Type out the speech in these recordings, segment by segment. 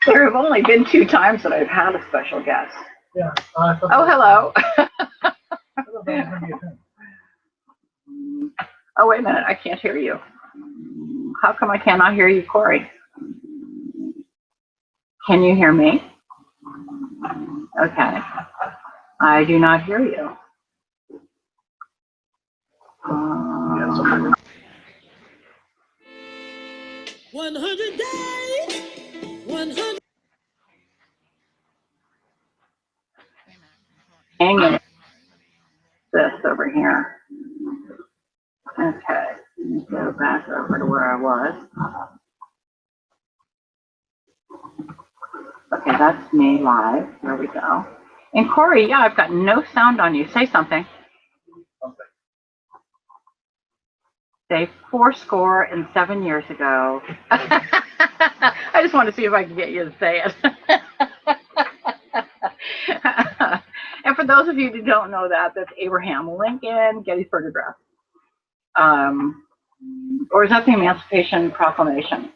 There have only been 2 times that I've had a special guest. Yeah. Oh, hello. Oh, wait a minute. I can't hear you. How come I cannot hear you, Corey? Can you hear me? Okay. I do not hear you. 100 days, 100. Hang in this over here. Okay. Let me go back over to where I was. Okay, that's me live. There we go. And Corey, yeah, I've got no sound on you. Say something. Say 7 years ago. I just want to see if I can get you to say it. And for those of you who don't know that, that's Abraham Lincoln, Gettysburg Address. Or is that the Emancipation Proclamation?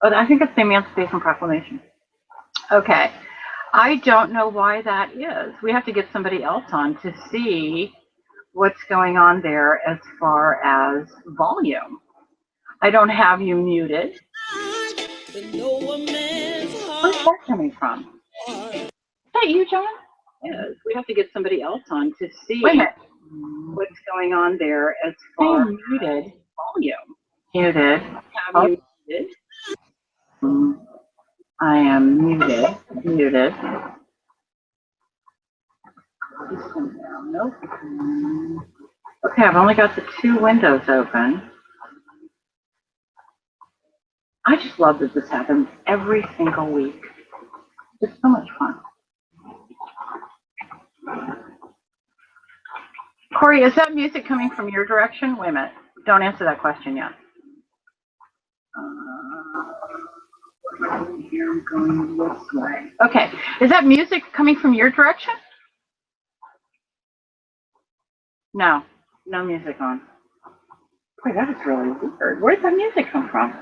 Oh, I think it's the Emancipation Proclamation. Okay. I don't know why that is. We have to get somebody else on to see what's going on there as far as volume. I don't have you muted. Where's that coming from? Is that you, John? Yes. We have to get somebody else on to see what's going on there as far as muted volume. Muted. Have you muted? I am muted. Muted. Nope. Okay, I've only got the 2 windows open. I just love that this happens every single week. It's so much fun. Corey, is that music coming from your direction? Wait a minute. Don't answer that question yet. Here I'm going this way. Okay. Is that music coming from your direction? No. No music on. Boy, that is really weird. Where did that music come from?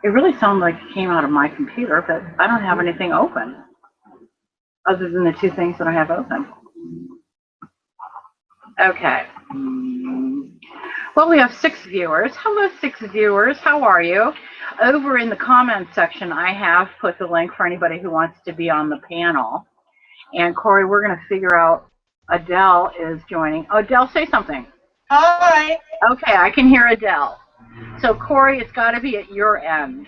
It really sounded like it came out of my computer, but I don't have anything open other than the 2 things that I have open. Okay. Well, we have 6 viewers. Hello, 6 viewers. How are you? Over in the comments section, I have put the link for anybody who wants to be on the panel. And Corey, we're going to figure out. Adele is joining. Oh, Adele, say something. Hi. Okay, I can hear Adele. So, Corey, it's got to be at your end.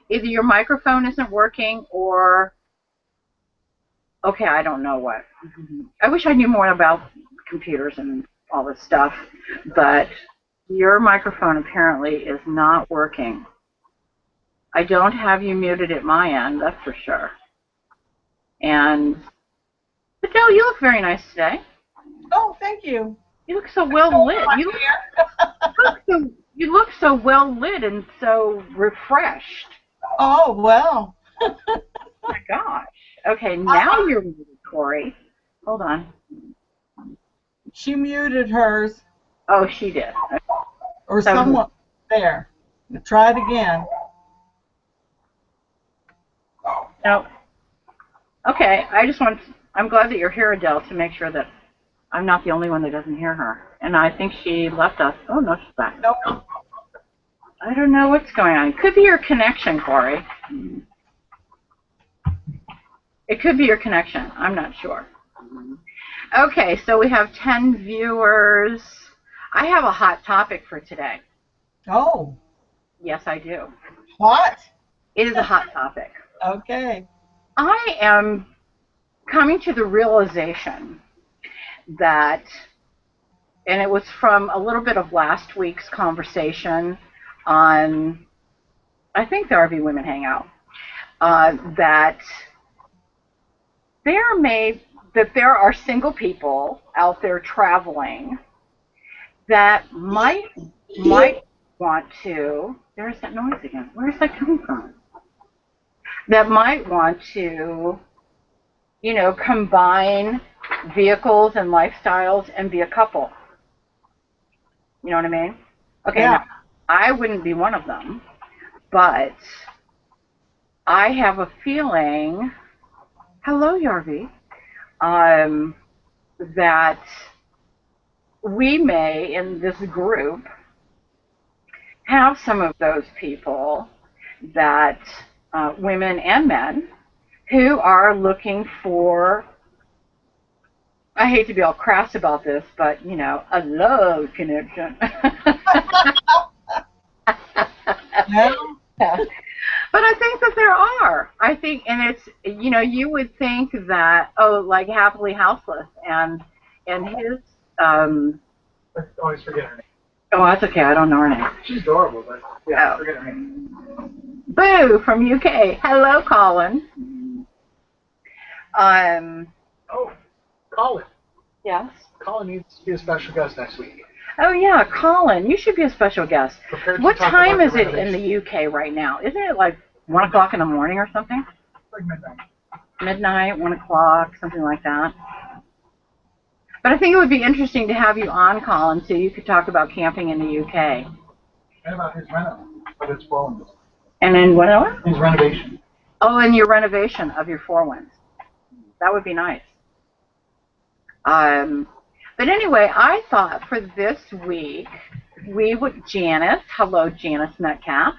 Either your microphone isn't working or, okay, I don't know what. I wish I knew more about computers and all this stuff, but your microphone apparently is not working. I don't have you muted at my end, that's for sure. And Adele, you look very nice today. Oh, thank you. You look so well lit. You look so well lit and so refreshed. Oh, well. Oh my gosh. Okay, now you're muted, Corey. Hold on. She muted hers. Oh, she did. Or someone there. Try it again. No. Okay, I'm glad that you're here, Adele, to make sure that I'm not the only one that doesn't hear her. And I think she left us. Oh, no, she's back. Nope. I don't know what's going on. It could be your connection, Corey. It could be your connection. I'm not sure. Okay, so we have 10 viewers. I have a hot topic for today. Oh. Yes, I do. What? It is a hot topic. Okay. I am coming to the realization that, and it was from a little bit of last week's conversation on, I think, the RV Women Hangout, that there are single people out there traveling that might want to, there's that noise again. Where is that coming from? That might want to, you know, combine vehicles and lifestyles and be a couple. You know what I mean? Okay, yeah. Now, I wouldn't be one of them, but I have a feeling, hello, Yarvi, that we may, in this group, have some of those people that, women and men, who are looking for, I hate to be all crass about this, but, you know, a love connection. Yeah. But I think that there are. I think, and it's, you know, you would think that, oh, like Happily Houseless and his, I always forget her name. oh, that's okay, I don't know her name. She's adorable, but yeah, Oh. forget her name. Boo from UK. Hello, Colin. Oh, Colin. Yes. Colin needs to be a special guest next week. Oh yeah, Colin, you should be a special guest. Prepared to What talk time about is the it in the UK right now? Isn't it like 1 o'clock in the morning or something? Like midnight. Midnight, 1 o'clock, something like that. But I think it would be interesting to have you on, Colin, so you could talk about camping in the UK. And about his reno, but it's fallen. And then what else? His renovation. Oh, and your renovation of your Four Winds. That would be nice. But anyway, I thought for this week, we would, Janice, hello Janice Metcalf.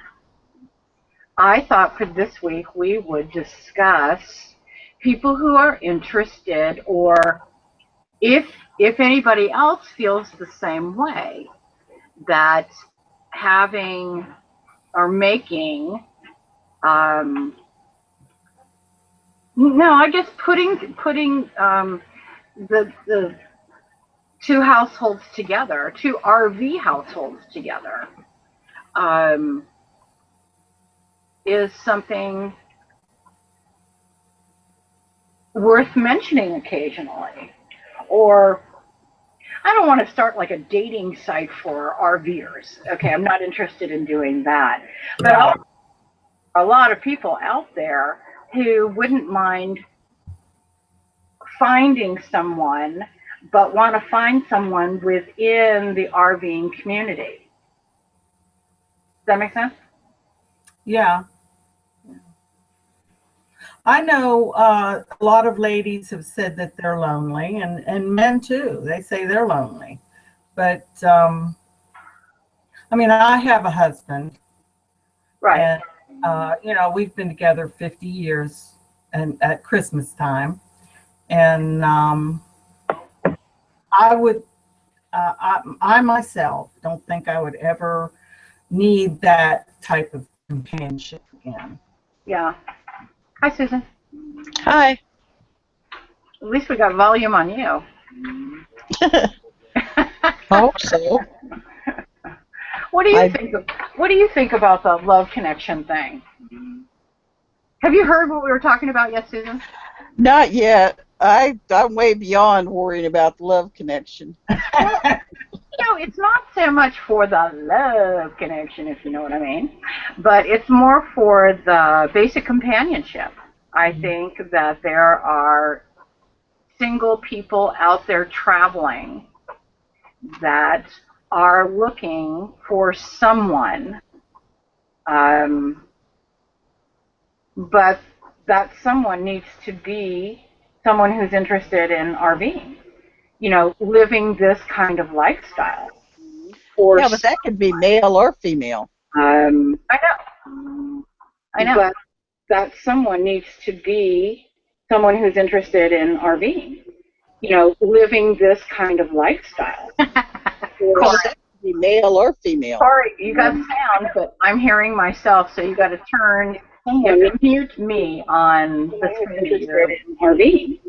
I thought for this week we would discuss people who are interested, or if anybody else feels the same way, that having or making, no, I guess putting the two households together, two RV households together, is something worth mentioning occasionally. Or I don't want to start like a dating site for RVers. Okay, I'm not interested in doing that. But a lot of people out there who wouldn't mind finding someone, but want to find someone within the RVing community. Does that make sense? Yeah. I know a lot of ladies have said that they're lonely, and men too. They say they're lonely. But, I mean, I have a husband. Right. And, you know, we've been together 50 years and at Christmas time. And I would, I myself don't think I would ever need that type of companionship again. Yeah. Hi, Susan. Hi. At least we got volume on you. Hope so. What do you think about the love connection thing? Have you heard what we were talking about yet, Susan? Not yet. I'm way beyond worrying about the love connection. No, it's not so much for the love connection, if you know what I mean, but it's more for the basic companionship. I think that there are single people out there traveling that are looking for someone, but that someone needs to be someone who's interested in RVing, you know, living this kind of lifestyle. Or Yeah, but that could be male or female. I know. But that someone needs to be someone who's interested in RVing, you know, living this kind of lifestyle. Or that could be male or female. Sorry, you got sound, but I'm hearing myself, so you got to turn and mute me on the screen that you're in RVing.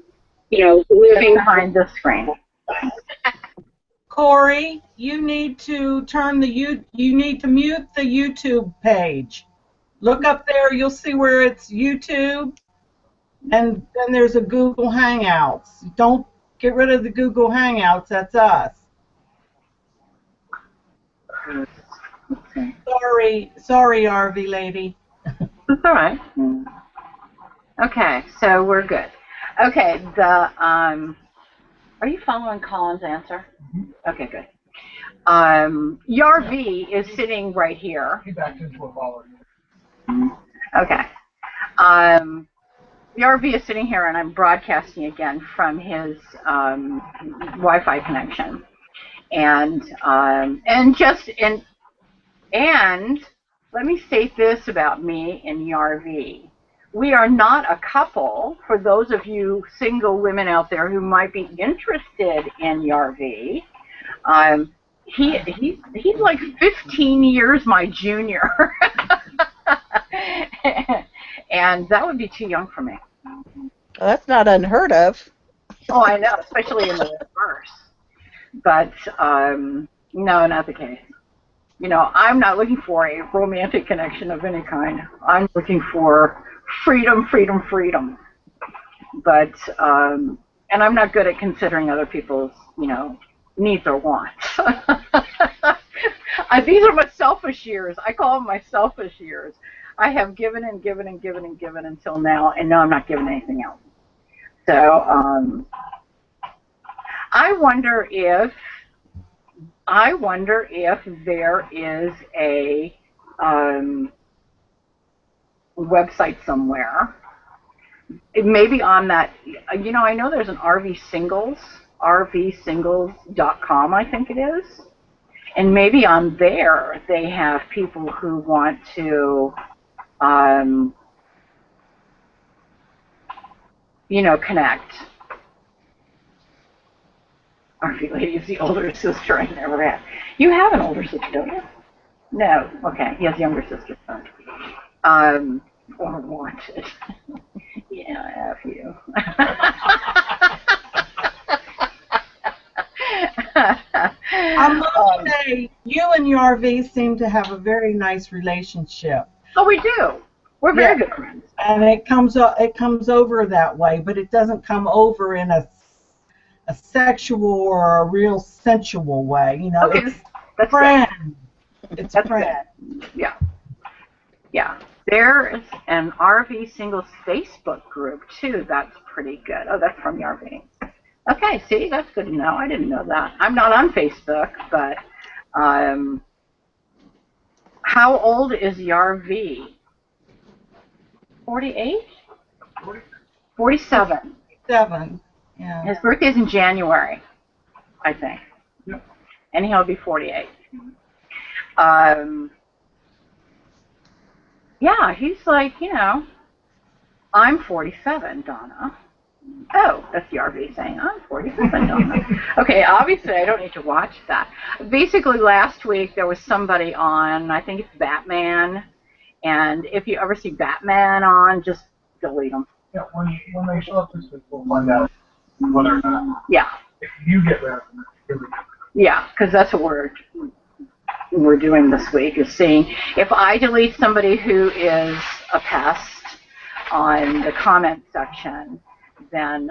You know, living behind the screen. Corey, you need to you need to mute the YouTube page. Look up there, you'll see where it's YouTube, and then there's a Google Hangouts. Don't get rid of the Google Hangouts, that's us. Sorry, RV lady. That's all right. Okay, so we're good. Okay, are you following Colin's answer? Okay, good. Yarv is sitting right here. He backed into a baller. Okay. The RV is sitting here, and I'm broadcasting again from his Wi-Fi connection, and let me state this about me and the RV. We are not a couple. For those of you single women out there who might be interested in the RV, he's like 15 years my junior, and that would be too young for me. Well, that's not unheard of. Oh, I know, especially in the reverse. But no, not the case. You know, I'm not looking for a romantic connection of any kind. I'm looking for freedom, freedom, freedom. But and I'm not good at considering other people's, you know, needs or wants. These are my selfish years. I call them my selfish years. I have given and given and given and given until now, and now I'm not giving anything else. So I wonder if there is a website somewhere. Maybe on that, you know, I know there's an RV Singles, rvsingles.com, I think it is. And maybe on there they have people who want to, you know, connect. RV Lady is the older sister I never had. You have an older sister, don't you? No. Okay. He has a younger sister. Or wanted. Yeah, I have you. I'm going to say, you and your RV seem to have a very nice relationship. Oh, we do. We're very good friends. And it comes over that way, but it doesn't come over in a sexual or a real sensual way. You know, Okay, it's friend. It's that's friend. Good. Yeah. Yeah. There is an RV Singles Facebook group, too. That's pretty good. Oh, that's from the RV. Okay, see, that's good to know. I didn't know that. I'm not on Facebook, but how old is the RV? 48? 47. 7. Yeah. His birthday's in January, I think. Yep. And he'll be 48. Yeah, he's like, you know, I'm 47, Donna. Oh, that's the RV saying, I'm 47, Donna. Okay, obviously I don't need to watch that. Basically, last week there was somebody on, I think it's Batman, and if you ever see Batman on, just delete them. Yeah, when they show up this week, we'll find out whether or not. Yeah. If you get rid of them, it's really good. Yeah, because that's what we're doing this week, is seeing if I delete somebody who is a pest on the comment section, then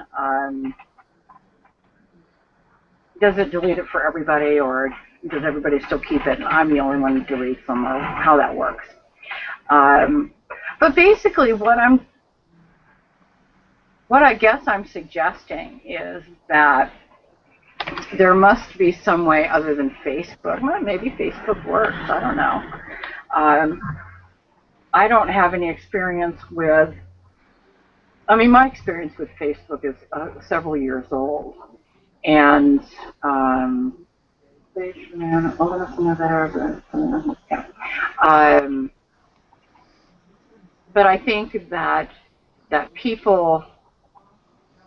does it delete it for everybody, or does everybody still keep it and I'm the only one who deletes them, or how that works. But basically what I guess I'm suggesting is that there must be some way other than Facebook. Well, maybe Facebook works. I don't know. I don't have any experience with, I mean, my experience with Facebook is several years old. And, but I think that people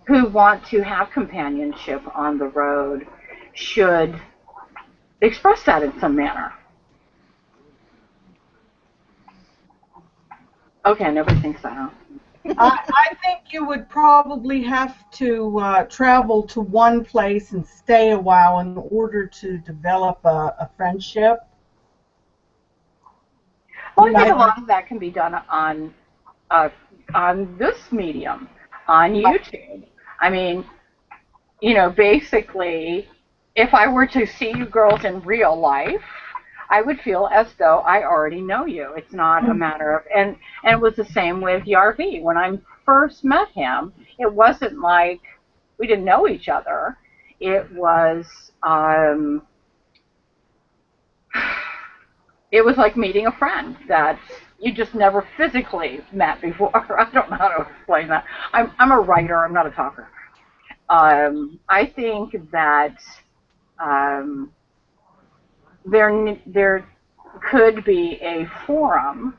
who want to have companionship on the road should express that in some manner. Okay, nobody thinks that. I think you would probably have to travel to one place and stay a while in order to develop a friendship. Well, I think a lot of that can be done on this medium, on YouTube. I mean, you know, basically, if I were to see you girls in real life, I would feel as though I already know you. It's not a matter of, and it was the same with the RV. When I first met him, it wasn't like we didn't know each other. It was like meeting a friend that, you just never physically met before. I don't know how to explain that. I'm a writer. I'm not a talker. I think that um, there could be a forum,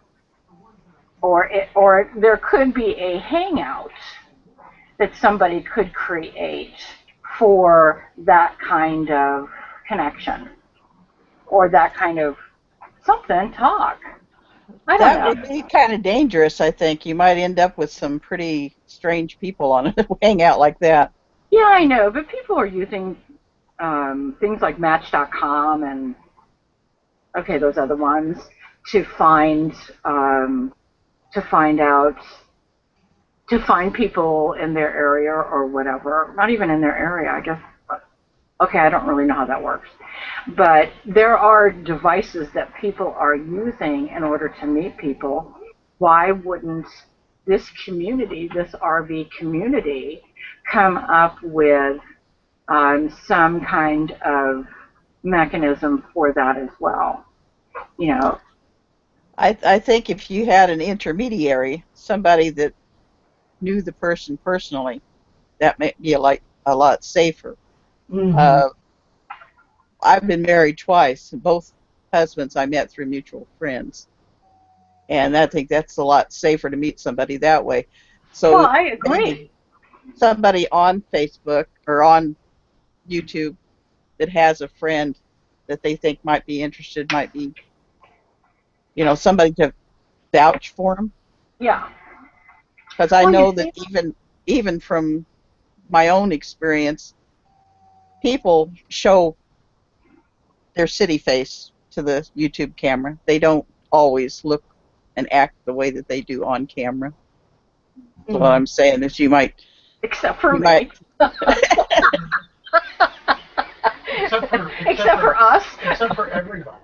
or there could be a hangout that somebody could create for that kind of connection or that kind of something talk. I don't That know. would be kind of dangerous, I think. You might end up with some pretty strange people on a hangout like that. Yeah, I know, but people are using things like Match.com and okay, those other ones to find to find out to find people in their area or whatever. Not even in their area, I guess. Okay, I don't really know how that works. But there are devices that people are using in order to meet people. Why wouldn't this community, this RV community, come up with some kind of mechanism for that as well? You know, I think if you had an intermediary, somebody that knew the person personally, that may be a lot safer. Mm-hmm. Uh, I've been married twice, and both husbands I met through mutual friends, and I think that's a lot safer to meet somebody that way. well, So I maybe agree. somebody on Facebook or on YouTube that has a friend that they think might be interested might be, somebody to vouch for them. Yeah. Because I Well, you know that see, even from my own experience, people show their city face to the YouTube camera. They don't always look and act the way that they do on camera. So what Mm-hmm. I'm saying is except for you might me. Except for Except for us. except for everybody.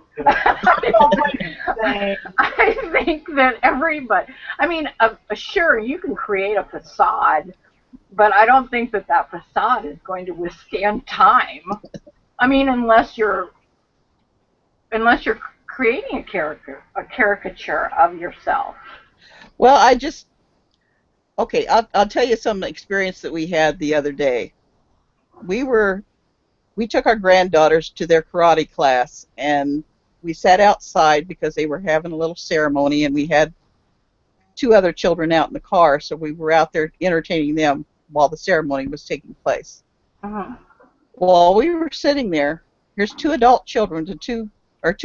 I think that everybody, I mean, sure, you can create a facade, but I don't think that that facade is going to withstand time. I mean, unless you're creating a caricature of yourself. well okay, I'll tell you some experience that we had the other day. We were we took our granddaughters to their karate class, and we sat outside because they were having a little ceremony, and we had two other children out in the car, so we were out there entertaining them while the ceremony was taking place. Uh-huh. While we were sitting there, here's two adult children to two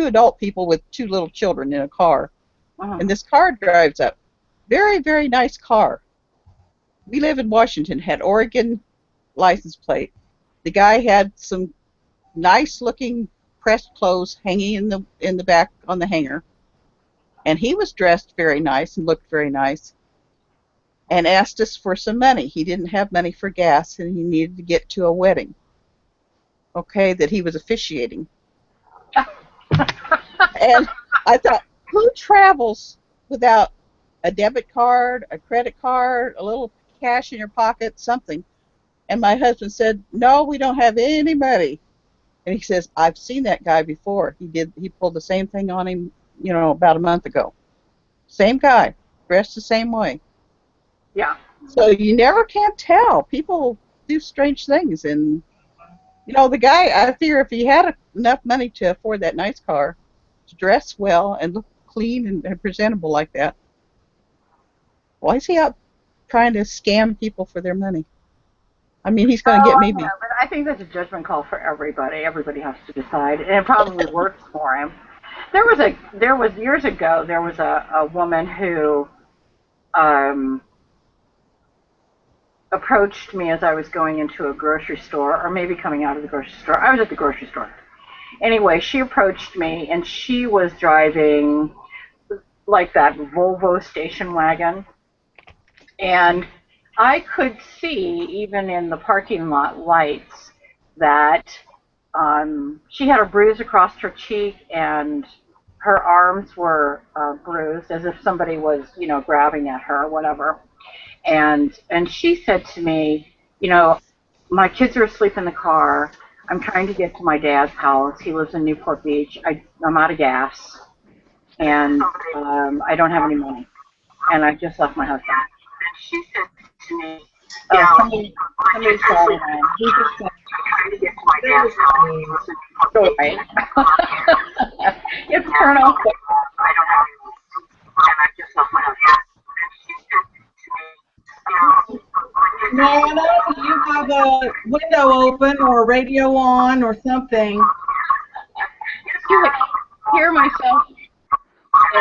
adult people with two little children in a car, Uh-huh. and this car drives up. Very, very nice car. We live in Washington, had Oregon license plate. The guy had some nice looking pressed clothes hanging in the back on the hanger, and he was dressed very nice and looked very nice, and asked us for some money. He didn't have money for gas, and he needed to get to a wedding, okay, that he was officiating. And I thought, who travels without a debit card, a credit card, a little cash in your pocket, something? And my husband said, no, we don't have any money. And he says, I've seen that guy before. He pulled the same thing on him, about a month ago. Same guy, dressed the same way. Yeah. So you never can tell. People do strange things. And, the guy, I fear if he had enough money to afford that nice car, to dress well and look clean and presentable like that, why is he out trying to scam people for their money? I mean, he's going to Oh, get I know, maybe. but I think that's a judgment call for everybody. Everybody has to decide, and it probably works for him. There was years ago. There was a woman who um, approached me as I was going into a grocery store, or maybe coming out of the grocery store. I was at the grocery store. Anyway, she approached me, and she was driving like that Volvo station wagon, and I could see, even in the parking lot lights, that she had a bruise across her cheek, and her arms were bruised, as if somebody was, grabbing at her or whatever. And she said to me, my kids are asleep in the car. I'm trying to get to my dad's house. He lives in Newport Beach. I'm out of gas. and I don't have any money, and I just left my husband. Somebody saw it, and he just said, "Joy." It's Colonel. Nana, you have a window open or radio on or something. You would hear myself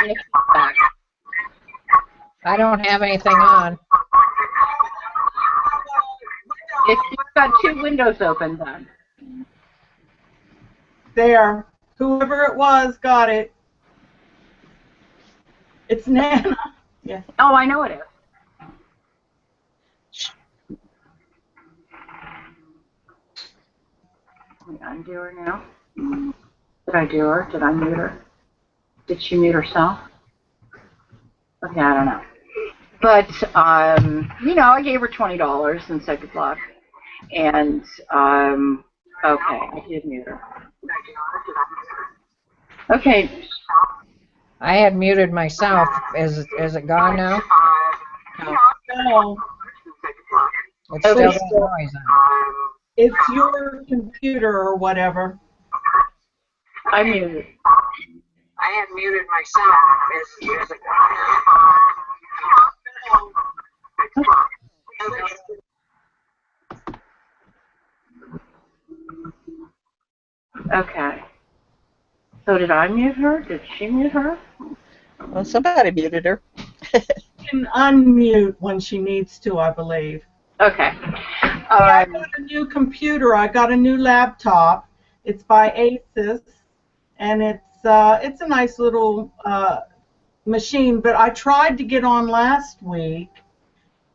in the feedback. I don't have anything on. If you've got two windows open, then. There. Whoever it was got it. It's Nana. Yeah. Oh, I know it is. Let me undo her now. Did I do her? Did I mute her? Did she mute herself? Okay, I don't know. But, you know, I gave her $20 and said good luck. And, okay, I did mute her. Okay. I had muted myself. Is it gone now? No, It's still got noise on. it's your computer or whatever. I muted. I had muted myself. Is it Okay. So did I mute her? Did she mute her? Well, somebody muted her. She can unmute when she needs to, I believe. Okay. I got a new computer. I got a new laptop. It's by Asus, and it's a nice little machine. But I tried to get on last week,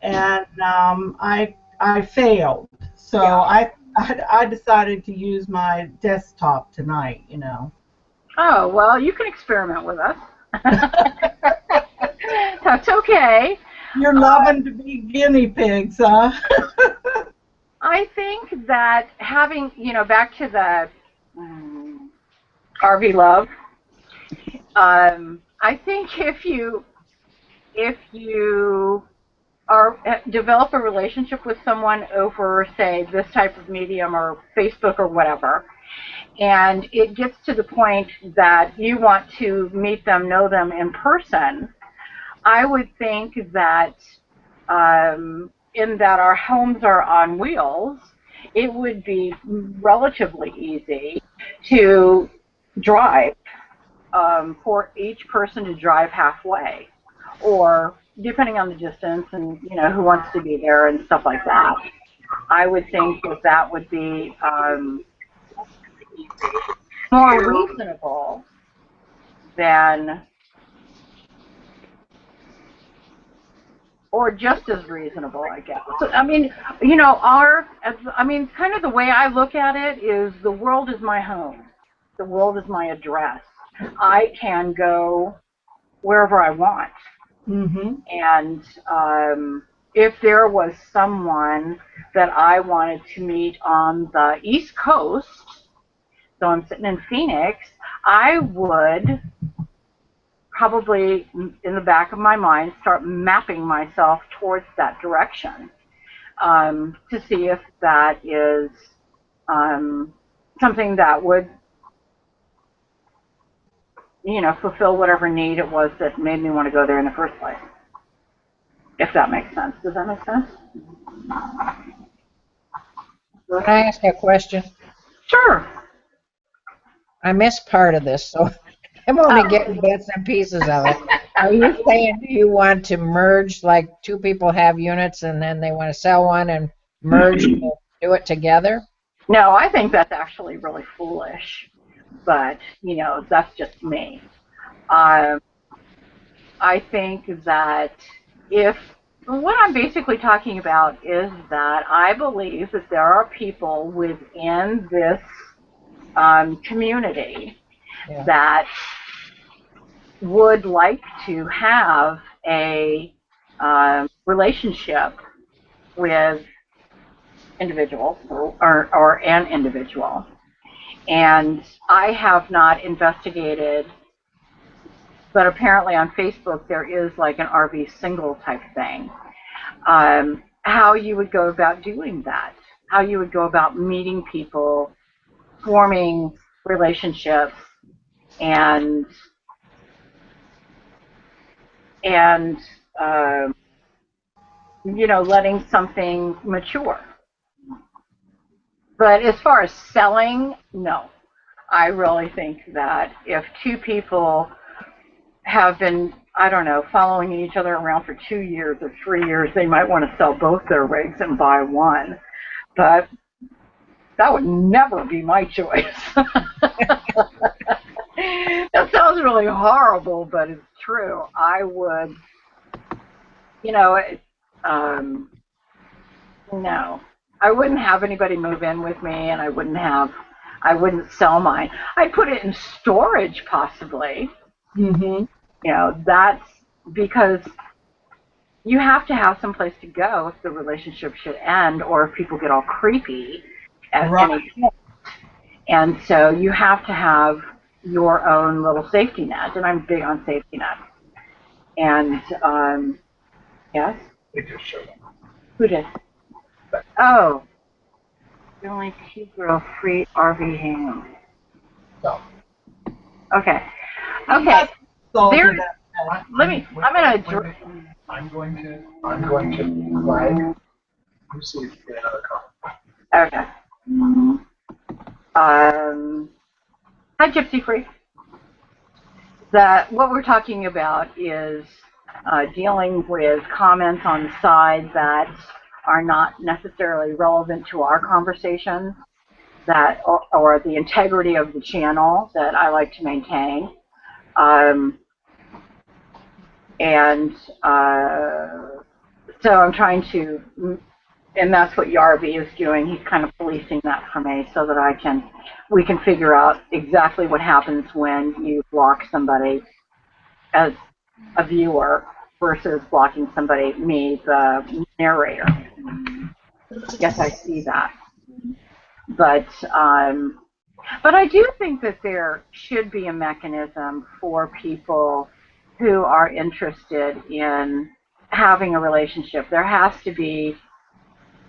and I failed. So Yeah. I decided to use my desktop tonight. You know. Oh, well, you can experiment with us. That's okay. You're loving to be guinea pigs, huh? I think that having, you know, back to the RV love, I think if you develop a relationship with someone over, say, this type of medium or Facebook or whatever, and it gets to the point that you want to meet them, know them in person, I would think that in that our homes are on wheels, it would be relatively easy to drive, for each person to drive halfway, or depending on the distance and, you know, who wants to be there and stuff like that. I would think that that would be more reasonable than, or just as reasonable, I guess. So, I mean, you know, kind of the way I look at it is the world is my home. The world is my address. I can go wherever I want. Mm-hmm. And if there was someone that I wanted to meet on the East Coast, so I'm sitting in Phoenix, I would probably, in the back of my mind, start mapping myself towards that direction, to see if that is something that would, you know, fulfill whatever need it was that made me want to go there in the first place. If that makes sense. Does that make sense? Can I ask you a question? Sure. I missed part of this, so I'm only getting bits and pieces of it. Are you saying do you want to merge, like two people have units and then they want to sell one and merge to do it together? No, I think that's actually really foolish, but, you know, that's just me. I think that what I'm basically talking about is that I believe that there are people within this community that would like to have a relationship with individuals or an individual. And I have not investigated but apparently on Facebook there is like an RV single type thing. How you would go about doing that, how you would go about meeting people, forming relationships, and and letting something mature. But as far as selling, no. I really think that if two people have been, I don't know, following each other around for 2 years or 3 years, they might want to sell both their rigs and buy one. But that would never be my choice. That sounds really horrible, but it's true. I would, no. I wouldn't have anybody move in with me, and I wouldn't sell mine. I'd put it in storage, possibly. Mm-hmm. That's because you have to have some place to go if the relationship should end, or if people get all creepy at any point. And so you have to have your own little safety net, and I'm big on safety net. And yes, They just showed up. who did? Oh, the only two-girl free RV Hangout. No. Okay. Okay. There. Let me. I'm gonna. I'm going to flag. Let me see if you get another comment. Okay. Hi, Gypsy Freak. What we're talking about is dealing with comments on the side that are not necessarily relevant to our conversation, or the integrity of the channel that I like to maintain. So I'm trying to, and that's what Yarvi is doing. He's kind of policing that for me so that we can figure out exactly what happens when you block somebody as a viewer versus blocking somebody, me, the narrator. Yes, I see that. But I do think that there should be a mechanism for people who are interested in having a relationship. There has to be.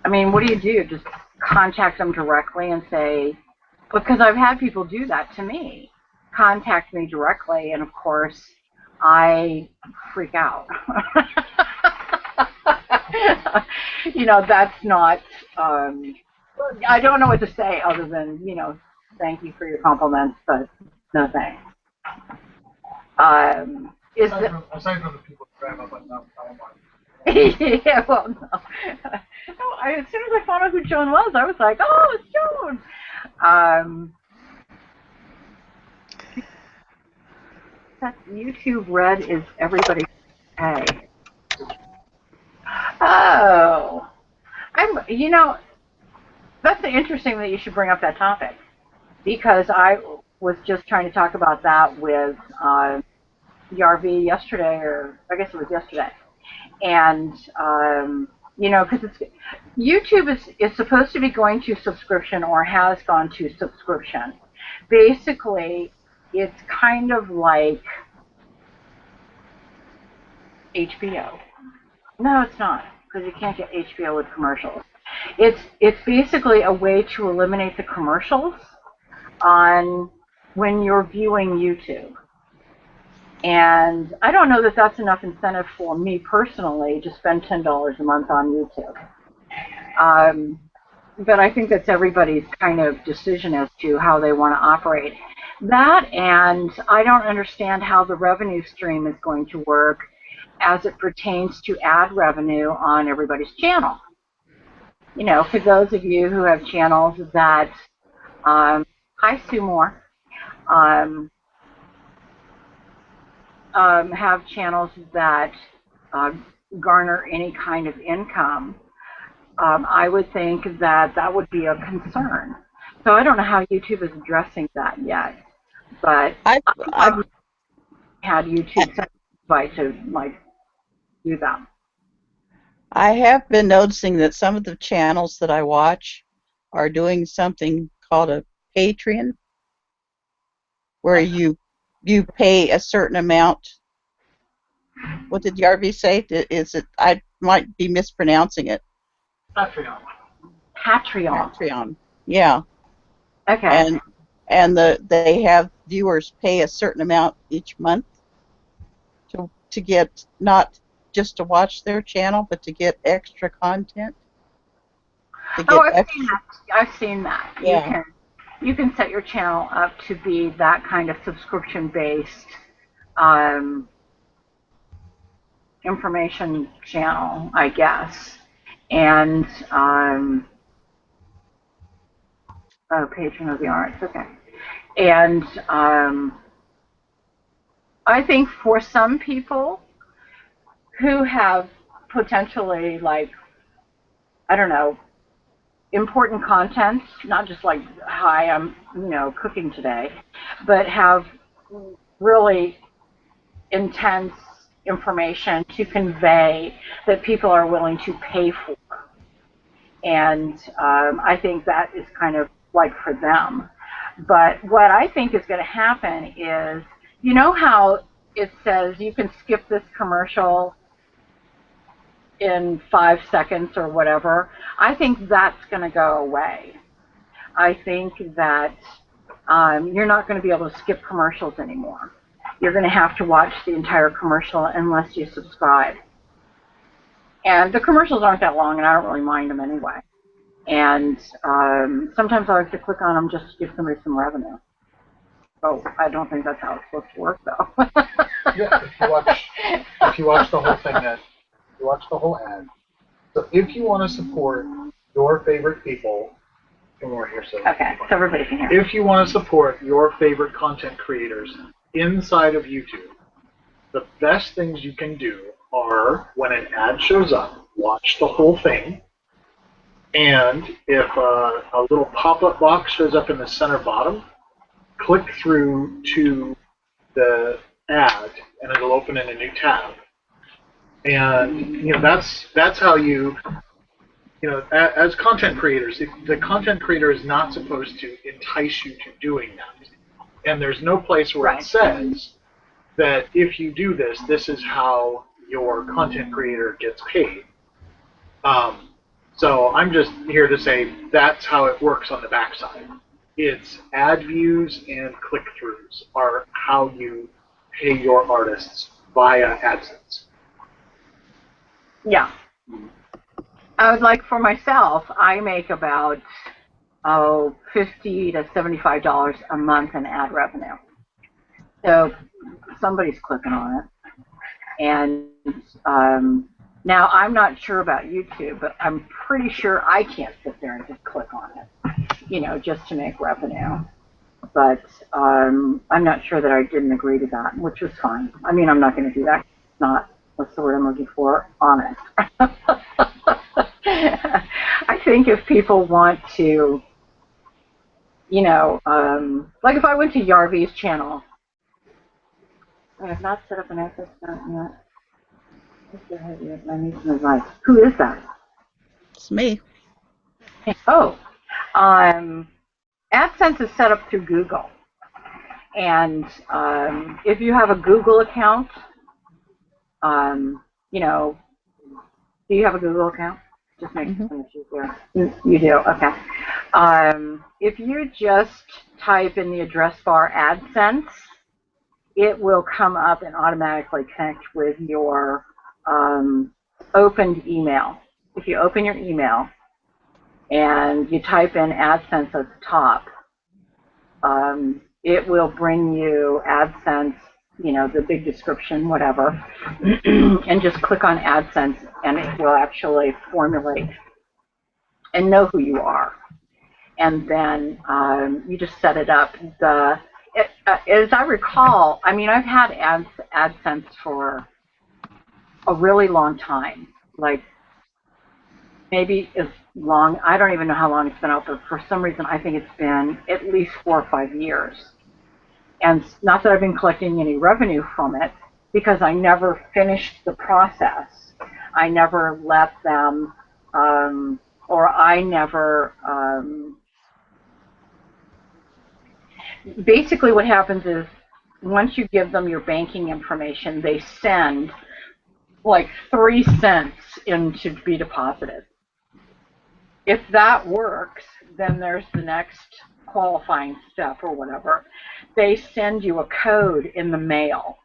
I mean, what do you do? Just contact them directly and say, because I've had people do that to me, contact me directly, and of course, I freak out. That's not, I don't know what to say other than, thank you for your compliments, but no thanks. Aside from the people who drive up and down Palomar. Yeah, well, no. As soon as I found out who Joan was, I was like, oh, it's Joan. That YouTube Red is everybody. Hey. Oh. That's interesting that you should bring up that topic, because I was just trying to talk about that with RV yesterday, or I guess it was yesterday. And, because YouTube is supposed to be going to subscription, or has gone to subscription. Basically, it's kind of like HBO. No, it's not, because you can't get HBO with commercials. It's basically a way to eliminate the commercials when you're viewing YouTube. And I don't know that that's enough incentive for me personally to spend $10 a month on YouTube. But I think that's everybody's kind of decision as to how they want to operate. That, and I don't understand how the revenue stream is going to work as it pertains to ad revenue on everybody's channel. For those of you who have channels that, hi Sue Moore, have channels that garner any kind of income, I would think that would be a concern. So I don't know how YouTube is addressing that yet, but I've had YouTube invite to do that. I have been noticing that some of the channels that I watch are doing something called a Patreon, where you pay a certain amount What did the RV say? Is it? I might be mispronouncing it. Patreon. Patreon. Patreon. Yeah. Okay. And they have viewers pay a certain amount each month to get, not just to watch their channel, but to get extra content. To get Oh, I've seen extra. that. I've seen that. Yeah. You can set your channel up to be that kind of subscription based um, information channel, I guess. And oh, patron of the arts. Okay. And I think for some people who have potentially, like, I don't know, important content, not just like, hi, I'm, cooking today, but have really intense information to convey that people are willing to pay for. And I think that is kind of like for them. But what I think is going to happen is, you know how it says you can skip this commercial in 5 seconds or whatever? I think that's going to go away. I think that you're not going to be able to skip commercials anymore. You're going to have to watch the entire commercial unless you subscribe. And the commercials aren't that long, and I don't really mind them anyway. And sometimes I like to click on them just to give somebody some revenue. Oh, I don't think that's how it's supposed to work, though. Yeah, if you watch the whole thing, then you watch the whole ad. So if you want to support your favorite people, come over here, so Okay, so everybody can hear. if you want to support your favorite content creators inside of YouTube, the best things you can do are, when an ad shows up, watch the whole thing. And if a little pop-up box shows up in the center bottom, click through to the ad, and it'll open in a new tab. And that's how as content creators, the content creator is not supposed to entice you to doing that. And there's no place where it says that if you do this, this is how your content creator gets paid. So I'm just here to say that's how it works on the backside. It's ad views and click-throughs are how you pay your artists via AdSense. Yeah. I would like, for myself, I make about $50 to $75 a month in ad revenue. So somebody's clicking on it. And now I'm not sure about YouTube, but I'm pretty sure I can't sit there and just click on it, just to make revenue. But I'm not sure that I didn't agree to that, which was fine. I mean, I'm not going to do that. It's not, what's the word I'm looking for? Honest. I think if people want to, like if I went to Yarvi's channel, I have not set up an access account yet. I need some advice. Who is that? It's me. Oh, AdSense is set up through Google. And if you have a Google account, do you have a Google account? Just make sure you do. Okay. If you just type in the address bar AdSense, it will come up and automatically connect with your opened email. If you open your email and you type in AdSense at the top, it will bring you AdSense, the big description, whatever, and just click on AdSense, and it will actually formulate and know who you are. And then you just set it up. As I recall, I mean, I've had AdSense for a really long time, like maybe as long, I don't even know how long it's been out, but for some reason I think it's been at least 4 or 5 years. And not that I've been collecting any revenue from it, because I never finished the process. I never let them, or I never, basically what happens is once you give them your banking information, they send like 3 cents in to be deposited. If that works, then there's the next qualifying step or whatever. They send you a code in the mail,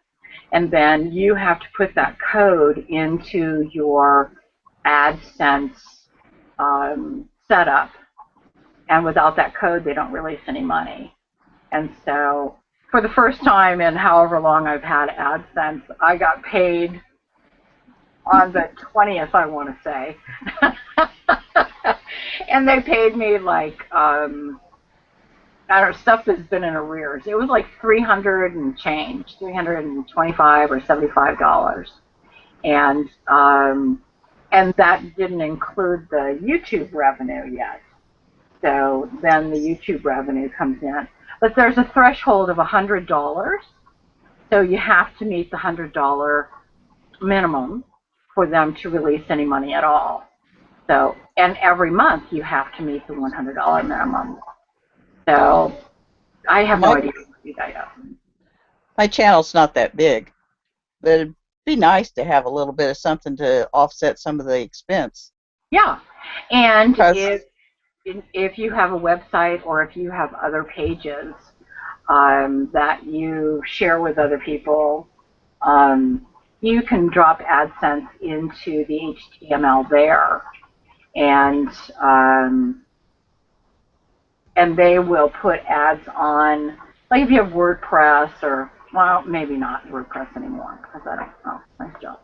and then you have to put that code into your AdSense setup. And without that code, they don't release any money. And so for the first time in however long I've had AdSense, I got paid on the 20th, I want to say. And they paid me like, I don't know, stuff that's been in arrears. It was like 300 and change, 325 or $75. And that didn't include the YouTube revenue yet. So then the YouTube revenue comes in. But there's a threshold of $100. So you have to meet the $100 minimum for them to release any money at all. So, and every month you have to meet the $100 minimum. So I have no idea what to do that. My channel's not that big, but it'd be nice to have a little bit of something to offset some of the expense. Yeah, and Because if you have a website or if you have other pages that you share with other people, you can drop AdSense into the HTML there, and they will put ads on. Like if you have WordPress or, well, maybe not WordPress anymore because I don't know. Nice job.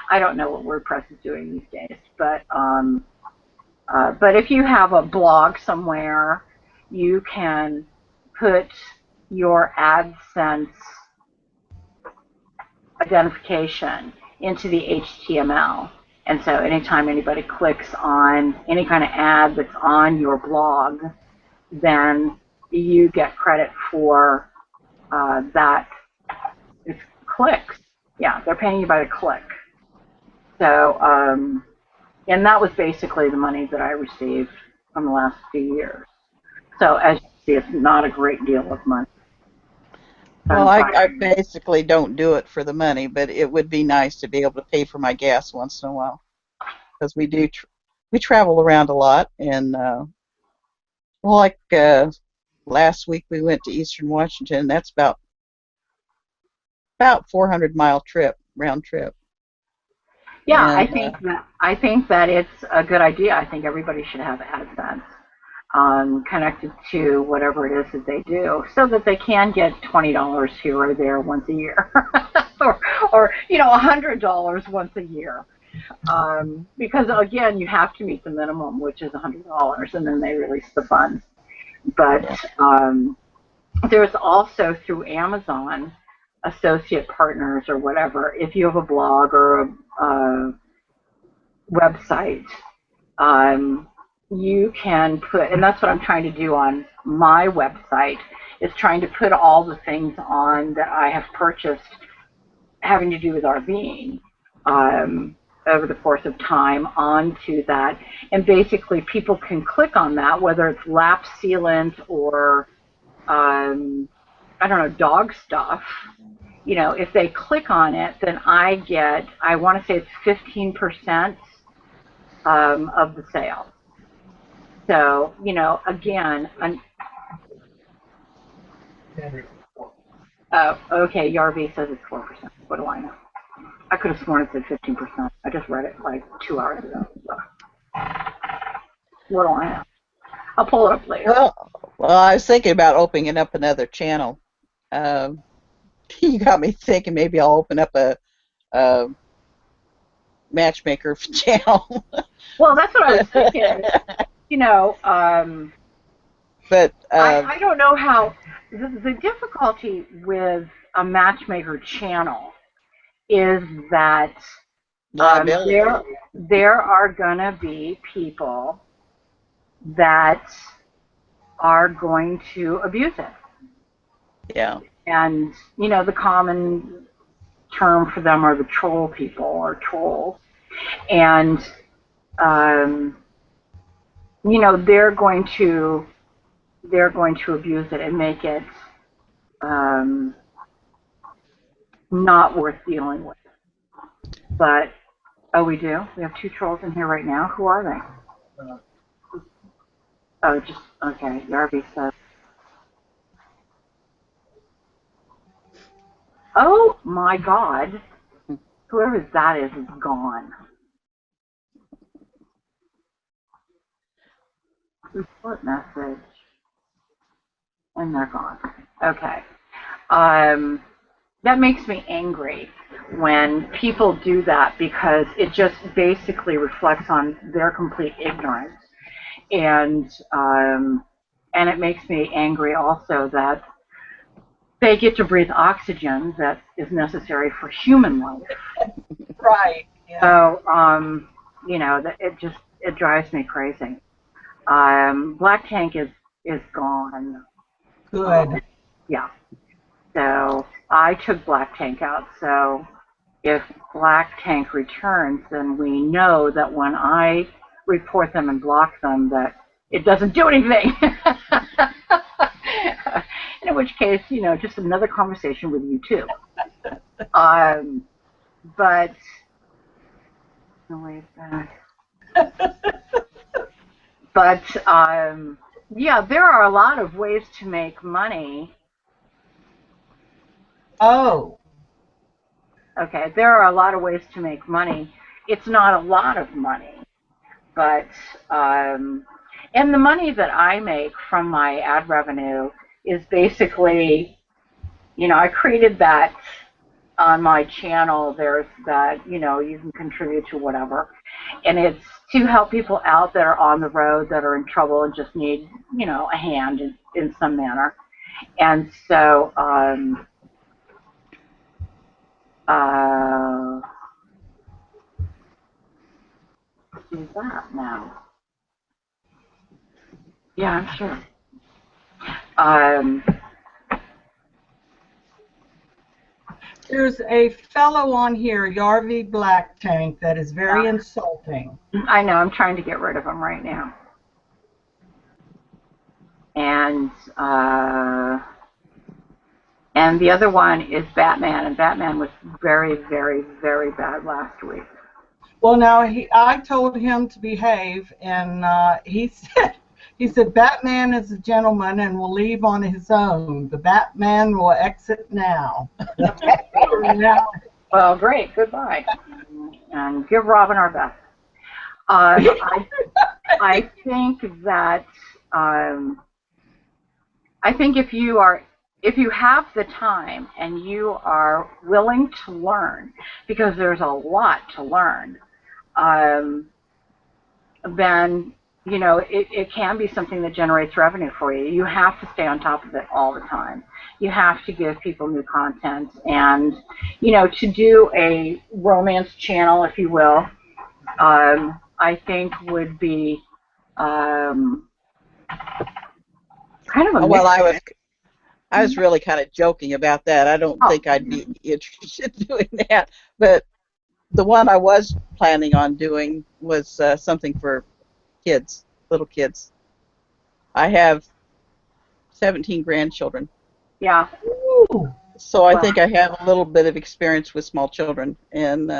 I don't know what WordPress is doing these days, but if you have a blog somewhere, you can put your AdSense identification into the HTML. And so anytime anybody clicks on any kind of ad that's on your blog, then you get credit for that. It's clicks. Yeah, they're paying you by the click. So, and that was basically the money that I received from the last few years. So as you see, it's not a great deal of money. well, I basically don't do it for the money, but it would be nice to be able to pay for my gas once in a while, because we do we travel around a lot, and well, like last week we went to Eastern Washington. That's about 400-mile trip, round trip. Yeah, And, I think that it's a good idea. I think everybody should have AdSense connected to whatever it is that they do, so that they can get $20 here or there once a year, or $100 once a year. Because again, you have to meet the minimum, which is $100, and then they release the funds. But there's also through Amazon associate partners or whatever. If you have a blog or a website, you can put, and that's what I'm trying to do on my website, is trying to put all the things on that I have purchased having to do with RVing over the course of time onto that. And basically people can click on that, whether it's lap sealant or, I don't know, dog stuff. If they click on it, then I get, I want to say it's 15% of the sale. So, again, okay, RV says it's 4%. What do I know? I could have sworn it said 15%. I just read it like 2 hours ago. So. What do I know? I'll pull it up later. Well, I was thinking about opening up another channel. You got me thinking maybe I'll open up a matchmaker channel. Well, that's what I was thinking. But I don't know how. The difficulty with a matchmaker channel is that there are going to be people that are going to abuse it. Yeah. And, the common term for them are the troll people or trolls. And, they're going to abuse it and make it not worth dealing with. But, oh, we do? We have 2 trolls in here right now? Who are they? Uh, Oh, just, okay, the RV says. Oh my God. Whoever that is gone. Report message. And they're gone. Okay. That makes me angry when people do that because it just basically reflects on their complete ignorance. And it makes me angry also that they get to breathe oxygen that is necessary for human life. Right. Yeah. So, it drives me crazy. Black Tank is gone. Good. Yeah. So I took Black Tank out. So if Black Tank returns, then we know that when I report them and block them, that it doesn't do anything. In which case, just another conversation with you too. But no way back. But yeah, there are a lot of ways to make money. Oh. Okay, there are a lot of ways to make money. It's not a lot of money, but and the money that I make from my ad revenue is basically, I created that on my channel. There's that, you can contribute to whatever, and it's to help people out that are on the road that are in trouble and just need, a hand in some manner. And so do that now. Yeah, I'm sure. There's a fellow on here, Yarvi Black Tank, that is very insulting. I know. I'm trying to get rid of him right now. And the other one is Batman, and Batman was very, very, very bad last week. Well, now I told him to behave, and he said Batman is a gentleman and will leave on his own. The Batman will exit now. Well, great. Goodbye. And give Robin our best. I think that I think if you have the time and you are willing to learn, because there's a lot to learn, then it can be something that generates revenue for you. You have to stay on top of it all the time. You have to give people new content, and to do a romance channel, if you will, I think would be kind of a Well, mix. I was really kind of joking about that. I don't think I'd be interested in doing that. But the one I was planning on doing was something for kids, little kids. I have 17 grandchildren. Yeah. Ooh. So I think I have a little bit of experience with small children, and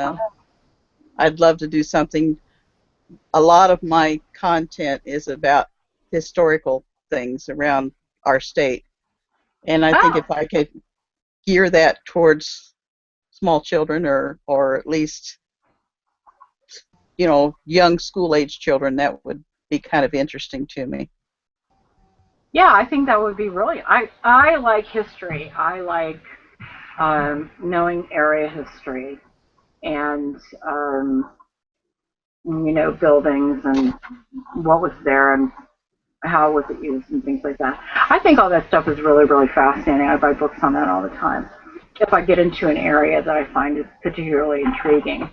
I'd love to do something. A lot of my content is about historical things around our state, and I think if I could gear that towards small children or at least young school-age children, that would be kind of interesting to me. Yeah, I think that would be really. I like history. I like knowing area history and buildings and what was there and how was it used and things like that. I think all that stuff is really, really fascinating. I buy books on that all the time. If I get into an area that I find is particularly intriguing,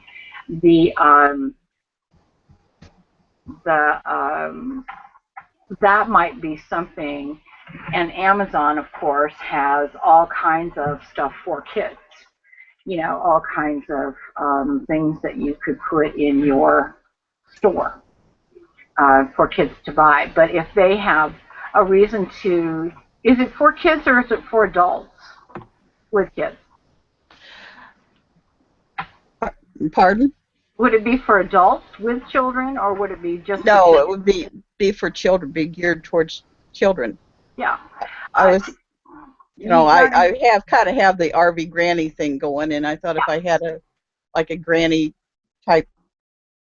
that might be something. And Amazon, of course, has all kinds of stuff for kids. All kinds of things that you could put in your store for kids to buy. But if they have a reason to, is it for kids or is it for adults with kids? Pardon? Would it be for adults with children, or would it be just for No, kids? it would be for children, be geared towards children. Yeah. I I, was, Learning. I have kind of have the RV granny thing going, and I thought if I had a granny type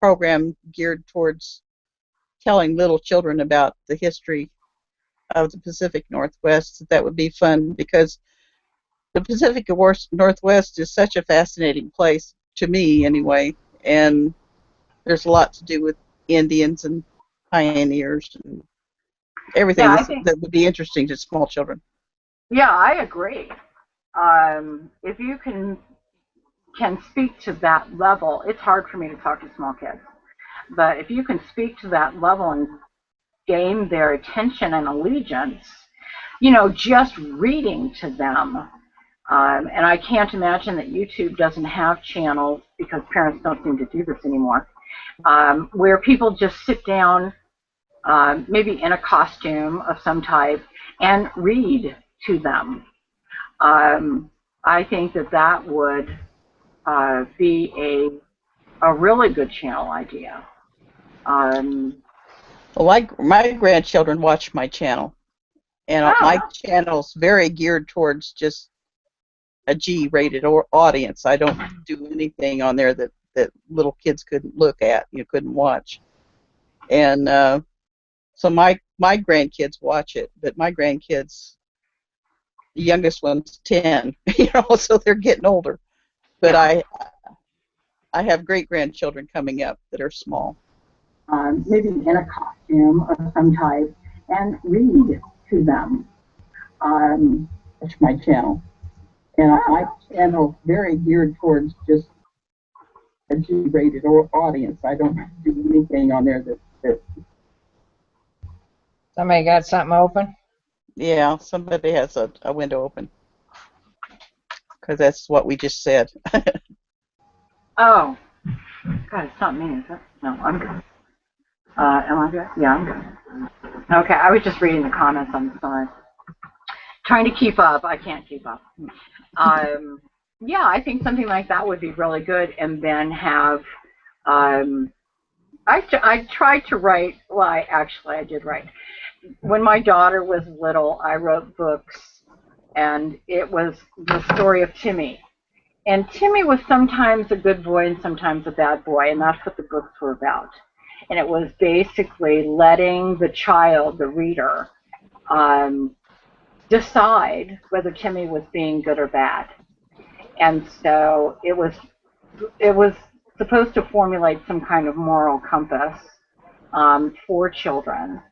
program geared towards telling little children about the history of the Pacific Northwest, that would be fun because the Pacific Northwest is such a fascinating place to me anyway, and there's a lot to do with Indians and pioneers and everything Yeah, I think. that would be interesting to small children. Yeah, I agree. If you can speak to that level, it's hard for me to talk to small kids. But if you can speak to that level and gain their attention and allegiance, just reading to them. And I can't imagine that YouTube doesn't have channels, because parents don't seem to do this anymore, where people just sit down, maybe in a costume of some type, and read to them. I think that would be a really good channel idea. Well, my grandchildren watch my channel, and my Oh, channel's very geared towards just a G-rated audience. I don't do anything on there that little kids couldn't look at, couldn't watch. And so my grandkids watch it, but my grandkids, the youngest one's 10, so they're getting older. But yeah. I have great grandchildren coming up that are small. Maybe in a costume of some type, and read to them. That's my channel. And my channel is very geared towards just a G-rated audience. I don't do anything on there that Somebody got something open? Yeah, somebody has a window open because that's what we just said. Oh, God, it's not me, is it? No, I'm good. Am I good? Yeah, I'm good. Okay, I was just reading the comments on the side. Trying to keep up. I can't keep up. Yeah, I think something like that would be really good. And then have, I tried to write, well, I did write. When my daughter was little, I wrote books, and it was the story of Timmy. And Timmy was sometimes a good boy and sometimes a bad boy, and that's what the books were about. And it was basically letting the child, the reader, decide whether Timmy was being good or bad. And so it was supposed to formulate some kind of moral compass for children.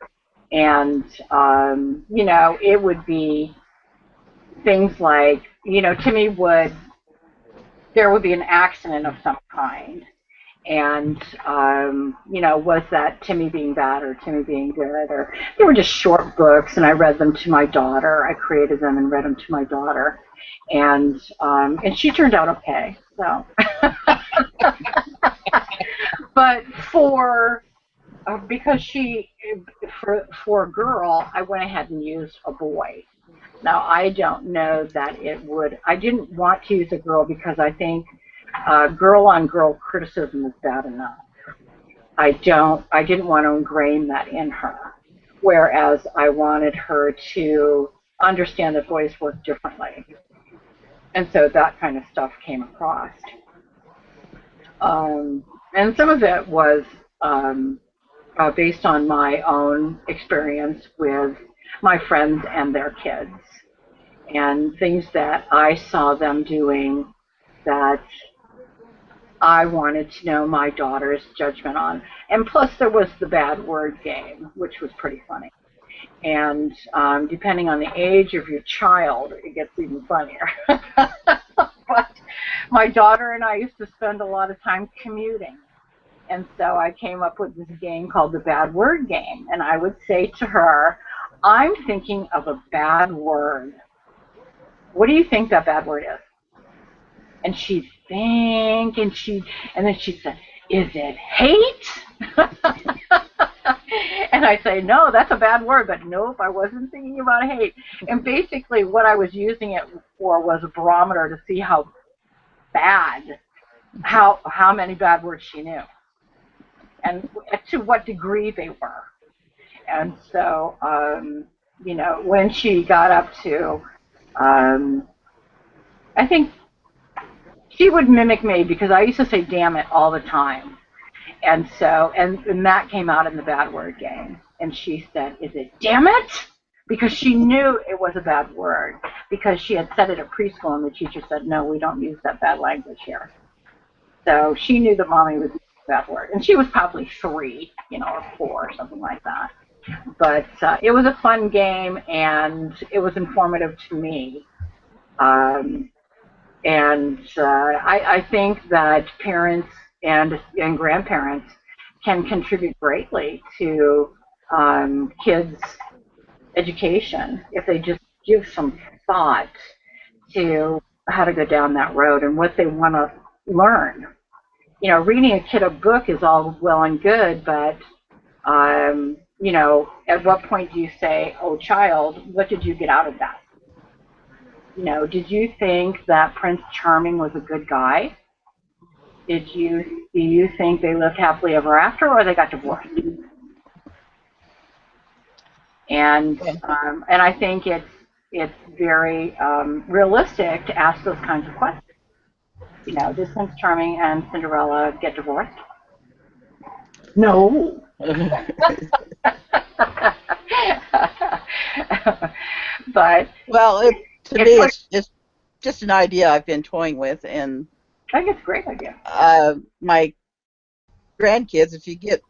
And it would be things like, there would be an accident of some kind. And, was that Timmy being bad or Timmy being good? Or they were just short books, and I read them to my daughter. I created them and read them to my daughter. And she turned out okay. So, but because for a girl, I went ahead and used a boy. Now, I don't know that I didn't want to use a girl because I think girl-on-girl criticism is bad enough. I didn't want to ingrain that in her, whereas I wanted her to understand that boys work differently. And so that kind of stuff came across. And some of it was based on my own experience with my friends and their kids, and things that I saw them doing that I wanted to know my daughter's judgment on. And plus there was the bad word game, which was pretty funny. And depending on the age of your child, it gets even funnier. But my daughter and I used to spend a lot of time commuting. And so I came up with this game called the bad word game. And I would say to her, I'm thinking of a bad word. What do you think that bad word is? And she'd think, and then she'd say, is it hate? And I'd say, no, that's a bad word, but nope, I wasn't thinking about hate. And basically what I was using it for was a barometer to see how bad how many bad words she knew and to what degree they were. And so, when she got up to, I think she would mimic me because I used to say damn it all the time. And so, and that came out in the bad word game. And she said, is it damn it? Because she knew it was a bad word because she had said it at preschool and the teacher said, no, we don't use that bad language here. So she knew that mommy was using that word. And she was probably 3, or 4 or something like that. But it was a fun game and it was informative to me. I think that parents and grandparents can contribute greatly to kids' education if they just give some thought to how to go down that road and what they want to learn. Reading a kid a book is all well and good, but at what point do you say, oh, child, what did you get out of that? Did you think that Prince Charming was a good guy? Do you think they lived happily ever after, or they got divorced? And I think it's very realistic to ask those kinds of questions. Did Prince Charming and Cinderella get divorced? No. But well, to me, it's just an idea I've been toying with, and I think it's a great idea. My grandkids, if you get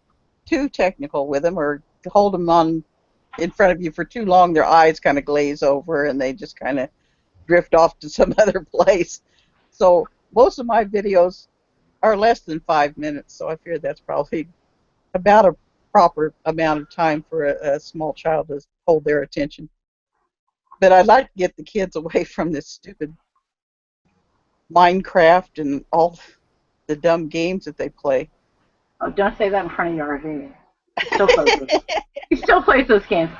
too technical with them or hold them in front of you for too long, their eyes kind of glaze over and they just kind of drift off to some other place. So most of my videos are less than 5 minutes, so I fear that's probably about a proper amount of time for a small child to hold their attention. But I'd like to get the kids away from this stupid Minecraft and all the dumb games that they play. Oh, don't say that in front of your RV. He still plays those games.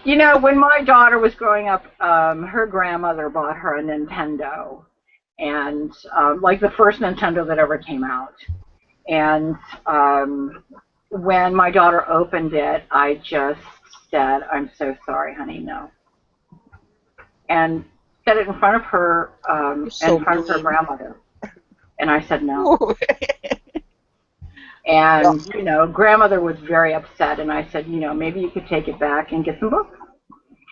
When my daughter was growing up, her grandmother bought her a Nintendo, and like the first Nintendo that ever came out. And when my daughter opened it, I just said, "I'm so sorry, honey, no." And said it in front of her, in front of her grandmother. And I said no. And, grandmother was very upset, and I said, maybe you could take it back and get some books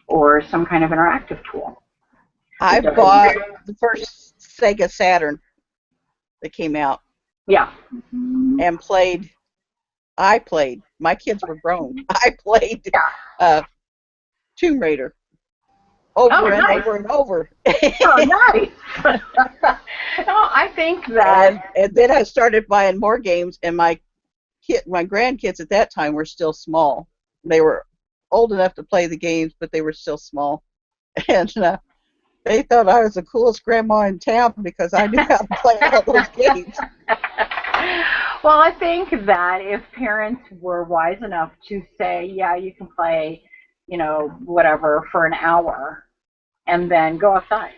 or some kind of interactive tool. I bought the first Sega Saturn that came out. Yeah. And my kids were grown. I played Tomb Raider over and over. Oh, nice. I think that. And then I started buying more games, and my grandkids at that time were still small. They were old enough to play the games, but they were still small. And they thought I was the coolest grandma in town because I knew how to play all those games. Well, I think that if parents were wise enough to say, yeah, you can play, whatever for an hour and then go outside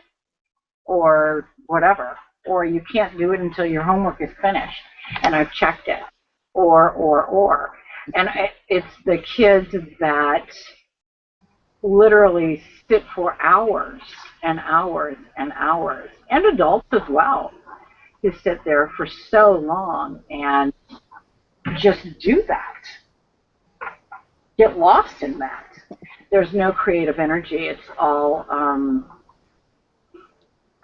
or whatever, or you can't do it until your homework is finished and I've checked it, or. And it's the kids that literally sit for hours and hours and hours, and adults as well, who sit there for so long and just do that. Get lost in that. There's no creative energy. It's all,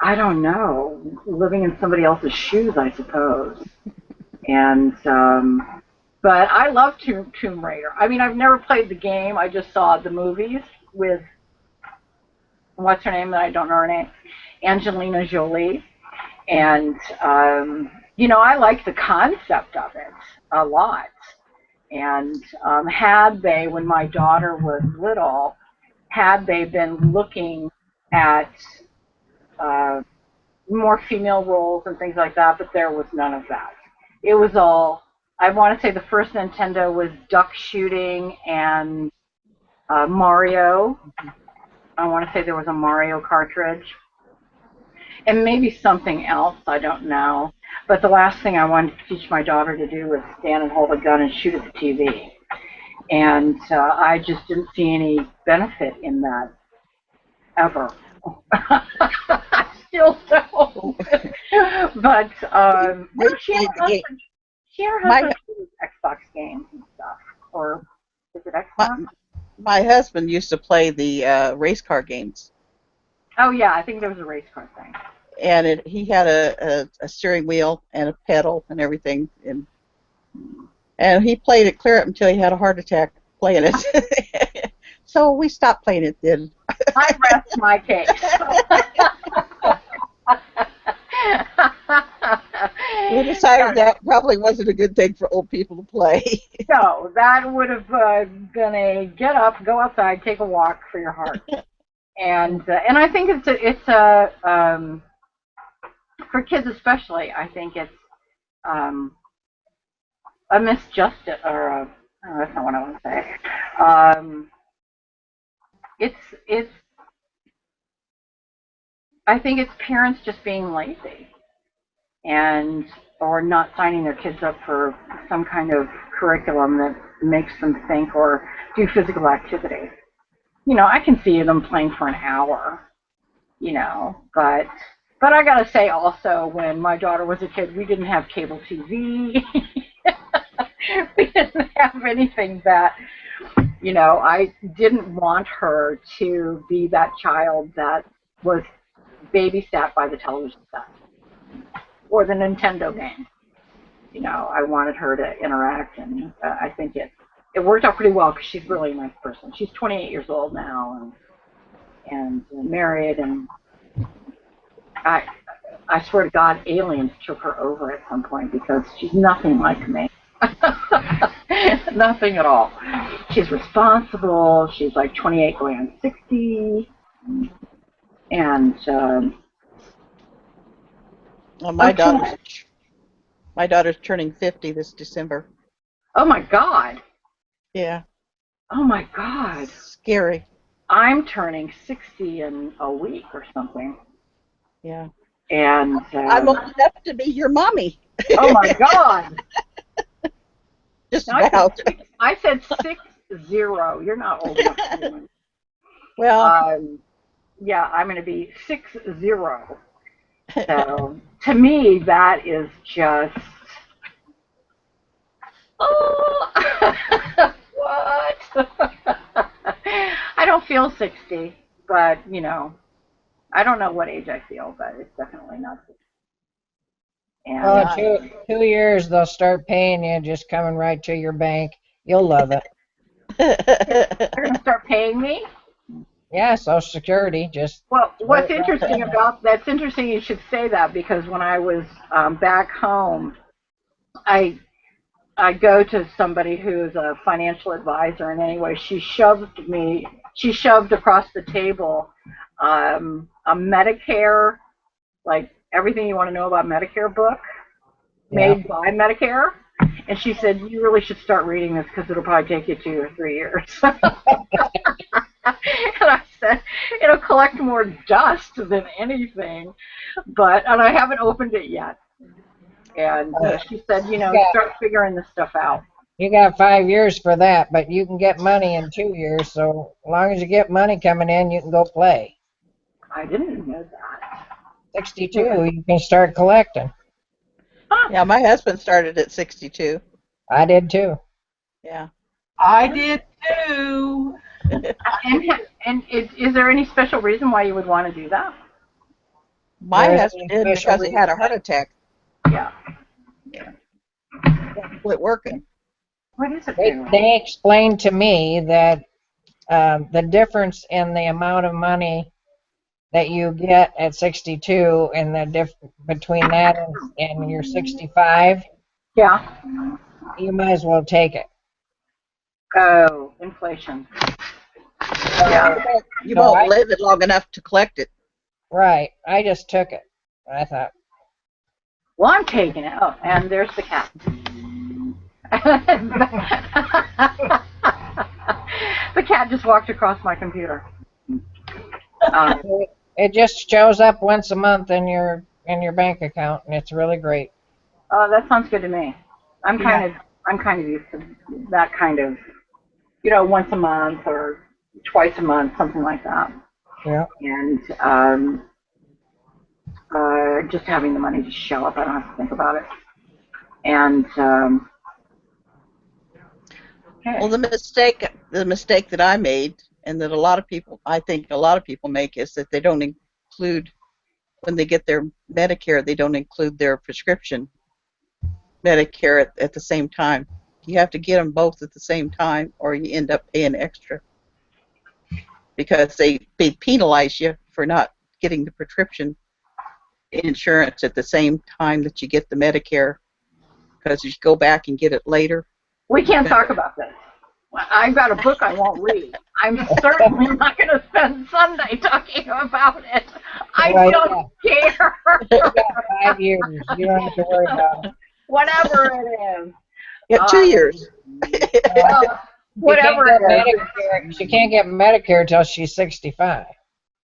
I don't know, living in somebody else's shoes, I suppose. And, but I love Tomb Raider. I mean, I've never played the game. I just saw the movies with, what's her name that I don't know her name? Angelina Jolie. And, I like the concept of it a lot. And when my daughter was little, had they been looking at more female roles and things like that, but there was none of that. It was all, I want to say the first Nintendo was duck shooting and Mario. I want to say there was a Mario cartridge. And maybe something else, I don't know. But the last thing I wanted to teach my daughter to do was stand and hold a gun and shoot at the TV. And I just didn't see any benefit in that ever. I still don't. But she and her husband plays Xbox games and stuff. Or is it Xbox? My husband used to play the race car games. Oh, yeah, I think there was a race car thing. And he had a steering wheel and a pedal and everything. And he played it clear up until he had a heart attack playing it. So we stopped playing it then. I rest my case. We decided that probably wasn't a good thing for old people to play. No, that would have been a get up, go outside, take a walk for your heart. And I think it's a for kids especially. I think it's a misjustice, or oh, that's not what I want to say. It's I think it's parents just being lazy and or not signing their kids up for some kind of curriculum that makes them think or do physical activity. You know, I can see them playing for an hour, you know, but I gotta say also, when my daughter was a kid, we didn't have cable TV. We didn't have anything that, you know, I didn't want her to be that child that was babysat by the television set or the Nintendo game. You know, I wanted her to interact, and I think it worked out pretty well because she's really a nice person. She's 28 years old now and married, and I swear to God, aliens took her over at some point because she's nothing like me. Nothing at all. She's responsible. She's like 28 going on 60. And well, my daughter's turning 50 this December. Oh my God. Yeah. Oh my God. Scary. I'm turning 60 in a week or something. Yeah. And I'm old enough to be your mommy. Oh my God. Just No, about. I said 60. You're not old enough to be one. Well. Yeah, I'm going to be 60. So to me, that is just what? I don't feel 60, but you know, I don't know what age I feel, but it's definitely not 60. And Well, 2 years they'll start paying you, just coming right to your bank. You'll love it. they're going to start paying me? Yeah, Social Security, just. Well, what's interesting about that's interesting you should say that, because when I was back home, I go to somebody who's a financial advisor, and anyway, she shoved across the table a Medicare, like everything you want to know about Medicare book, made by Medicare. And she said, you really should start reading this because it'll probably take you 2 or 3 years. And I said, it'll collect more dust than anything. And I haven't opened it yet. And she said, you know, start figuring this stuff out. You got 5 years for that, but you can get money in 2 years. So as long as you get money coming in, you can go play. I didn't know that. 62, you can start collecting. Yeah, my husband started at 62. I did too. Yeah. I did too. And is there any special reason why you would want to do that? My husband did because he had a heart attack. Yeah. Quit working. What is it? They explained to me that the difference in the amount of money that you get at 62 and the between that and your 65, yeah, you might as well take it. Oh, inflation. Yeah. You won't live it long enough to collect it. Right. I just took it. I thought. Well, I'm taking it. Oh, and there's the cat. The cat just walked across my computer. It just shows up once a month in your bank account, and it's really great. That sounds good to me. I'm kind of used to that kind of, once a month or twice a month, something like that. Yeah. And just having the money to show up, I don't have to think about it. And okay. Well, the mistake that I made, and that I think a lot of people make, is that they don't include, when they get their Medicare, they don't include their prescription Medicare at the same time. You have to get them both at the same time, or you end up paying extra, because they penalize you for not getting the prescription insurance at the same time that you get the Medicare, because if you go back and get it later. We can't talk about this. I've got a book I won't read. I'm certainly not going to spend Sunday talking about it. I don't care. You got 5 years. You don't have to worry about it. Whatever it is. Yeah, 2 years. Whatever it is. She can't get Medicare till she's 65.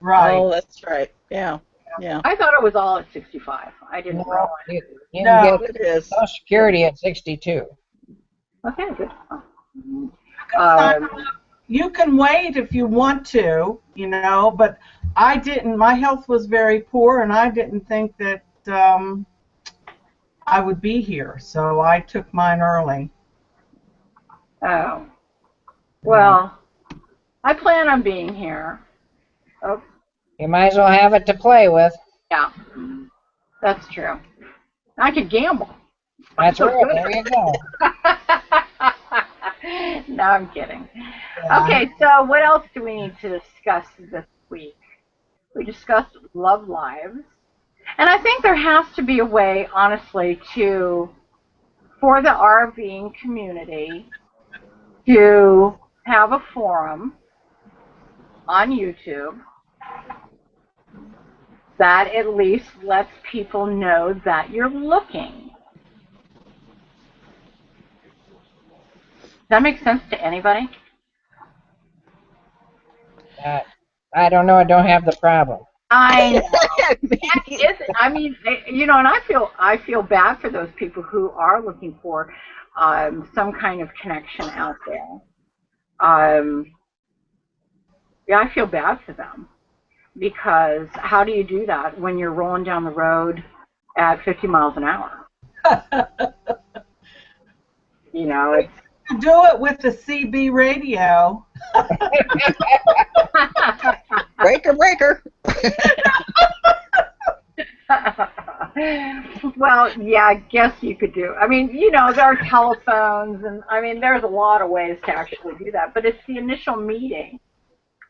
Right. Oh, that's right. Yeah. Yeah. I thought it was all at 65. I didn't realize. You can get It is. Social Security at 62. Okay, good. You can wait if you want to, but I didn't. My health was very poor, and I didn't think that I would be here, so I took mine early. Oh. Well, I plan on being here. Oh, You might as well have it to play with. yeah. That's true. I could gamble. That's right. There you go. No, I'm kidding. Yeah. Okay, so what else do we need to discuss this week? We discussed love lives. And I think there has to be a way, honestly, for the RVing community to have a forum on YouTube that at least lets people know that you're looking. Does that make sense to anybody? I don't know. I don't have the problem. I know. I mean, and I feel bad for those people who are looking for some kind of connection out there. Yeah, I feel bad for them, because how do you do that when you're rolling down the road at 50 miles an hour? It's Do it with the CB radio. Breaker. Well, yeah, I guess you could do. I mean, there are telephones, and I mean, there's a lot of ways to actually do that. But it's the initial meeting,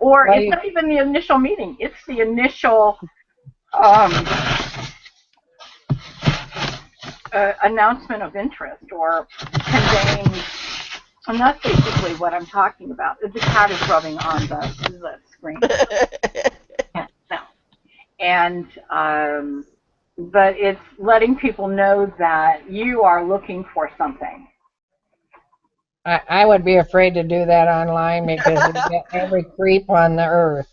or it's not even the initial meeting. It's the initial announcement of interest, or conveying. And that's basically what I'm talking about. The cat is rubbing on the screen. No. And but it's letting people know that you are looking for something. I would be afraid to do that online, because you get every creep on the earth.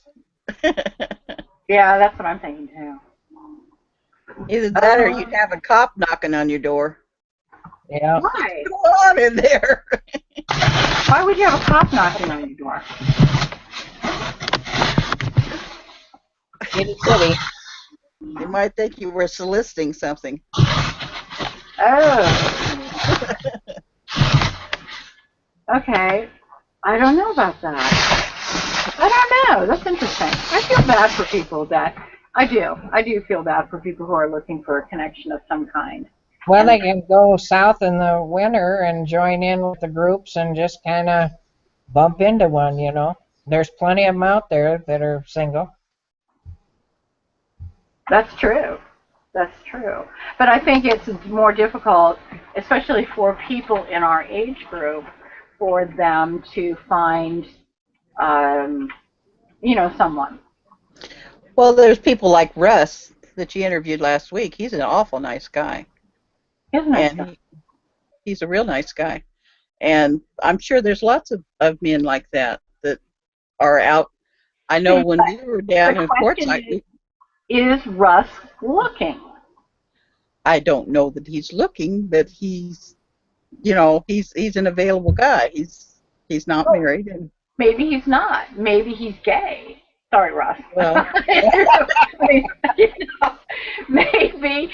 Yeah, that's what I'm thinking too. Either that, or you'd have a cop knocking on your door. Yeah. Why? What's going on in there? Why would you have a cop knocking on your door? City. They might think you were soliciting something. Oh. Okay. I don't know about that. I don't know. That's interesting. I feel bad for people I do feel bad for people who are looking for a connection of some kind. Well, they can go south in the winter and join in with the groups and just kind of bump into one, There's plenty of them out there that are single. That's true. That's true. But I think it's more difficult, especially for people in our age group, for them to find, someone. Well, there's people like Russ that you interviewed last week. He's an awful nice guy. Isn't it? He's a real nice guy. And I'm sure there's lots of men like that are out. I know when we were down in Quartzsite. Is Russ looking? I don't know that he's looking, but he's, you know, he's an available guy. He's not married, and Maybe he's not. Maybe he's gay. Sorry, Russ. well, Maybe,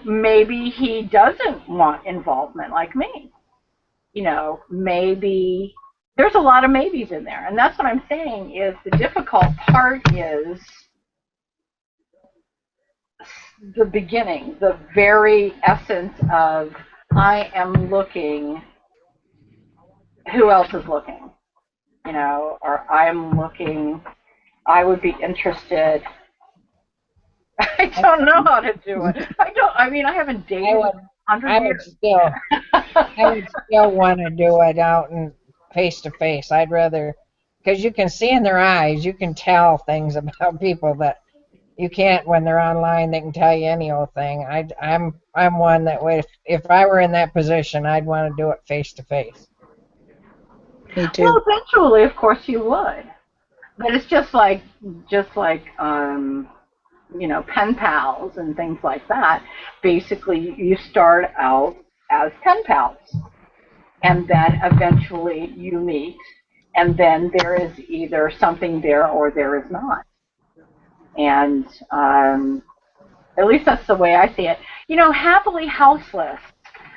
maybe he doesn't want involvement like me. Maybe there's a lot of maybes in there. And that's what I'm saying is the difficult part is the beginning, the very essence of I am looking, who else is looking? Or I'm looking, I would be interested. I don't know how to do it. I haven't dated in 100 I would years. still, I would still want to do it out and face to face. I'd rather, because you can see in their eyes, you can tell things about people that you can't when they're online. They can tell you any old thing. I'm one that way. If I were in that position, I'd want to do it face to face. me too. Well, eventually, of course, you would. But it's just like pen pals and things like that. Basically, you start out as pen pals, and then eventually you meet, and then there is either something there or there is not. And at least that's the way I see it. Happily Houseless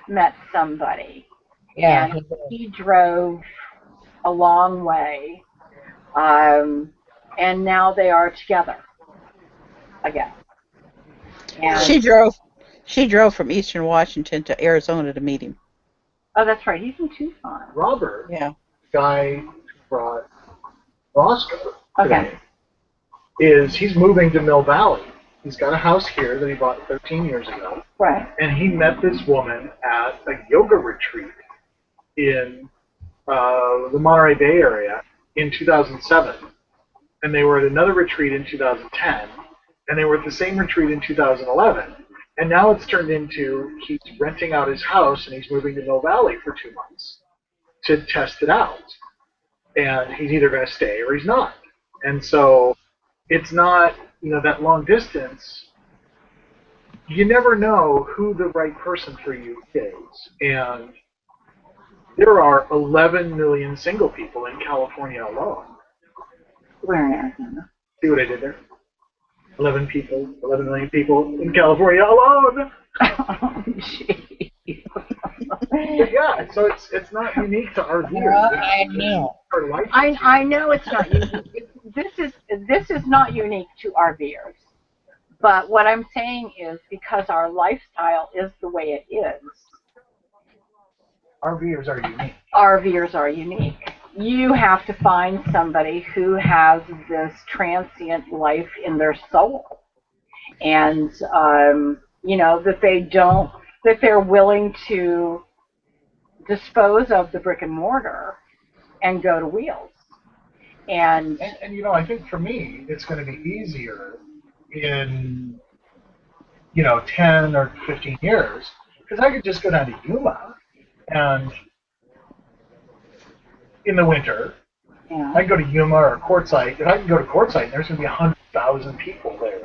met somebody, Yeah. and he drove a long way, and now they are together again. And, She drove from Eastern Washington to Arizona to meet him. oh, that's right. He's in Tucson. Robert, Yeah. guy who brought Roscoe today, Okay. he's moving to Mill Valley. He's got a house here that he bought 13 years ago, Right. and he met this woman at a yoga retreat in the Monterey Bay area in 2007, and they were at another retreat in 2010, and they were at the same retreat in 2011, and now it's turned into he's renting out his house and he's moving to Mill Valley for 2 months to test it out, and he's either going to stay or he's not. And so it's not, that long distance. You never know who the right person for you is, and there are 11 million single people in California alone. Where in Arizona? See what I did there? 11 million people in California alone. Oh, jeez. But yeah, so it's not unique to RVers. Well, I know. I know it's not unique. This is not unique to RVers. But what I'm saying is because our lifestyle is the way it is, RVers are unique. RVers are unique. You have to find somebody who has this transient life in their soul, and that they're willing to dispose of the brick and mortar and go to wheels. And I think for me, it's going to be easier in 10 or 15 years because I could just go down to Yuma and in the winter, yeah. I can go to Yuma or Quartzsite, and I can go to Quartzsite, and there's going to be 100,000 people there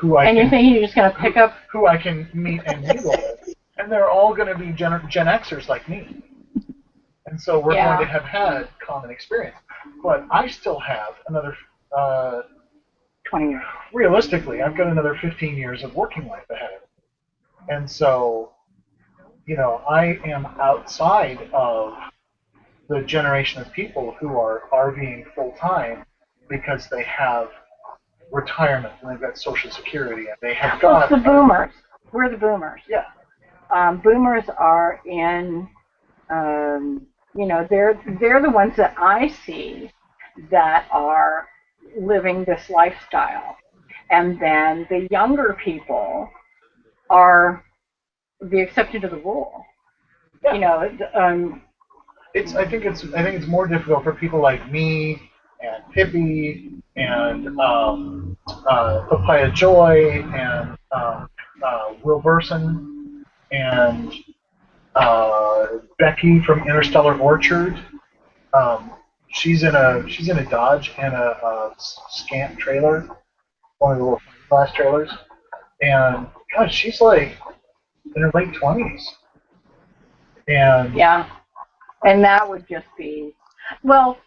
you think you're just going to pick up who I can meet and mingle with, and they're all going to be Gen Xers like me, and so we're going to have had common experience. But I still have another 20 years. Realistically, I've got another 15 years of working life ahead of me, and so I am outside of the generation of people who are RVing full time because they have retirement and they've got Social Security and they have Well, got. it's the boomers. We're the boomers. Yeah. Boomers are in. They're the ones that I see that are living this lifestyle, and then the younger people are the exception to the rule. Yeah. I think it's more difficult for people like me and Pippi and Papaya Joy and Will Burson and Becky from Interstellar Orchard. She's in a Dodge and a Scant trailer, one of the little glass trailers, and God, she's like in her late 20s. And Yeah. And that would just be, well,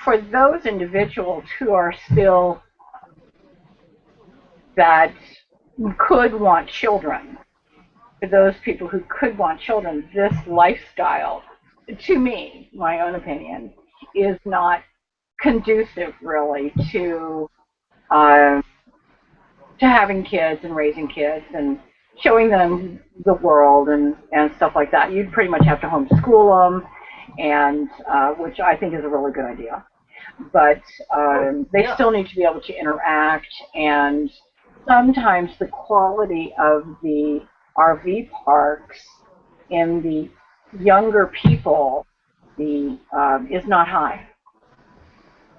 for those individuals who are still that could want children, for those people who could want children, this lifestyle, to me, my own opinion, is not conducive really um, to having kids and raising kids and showing them the world and stuff like that. You'd pretty much have to homeschool them, and which I think is a really good idea. But they yeah. still need to be able to interact, and sometimes the quality of the RV parks in the younger people is not high.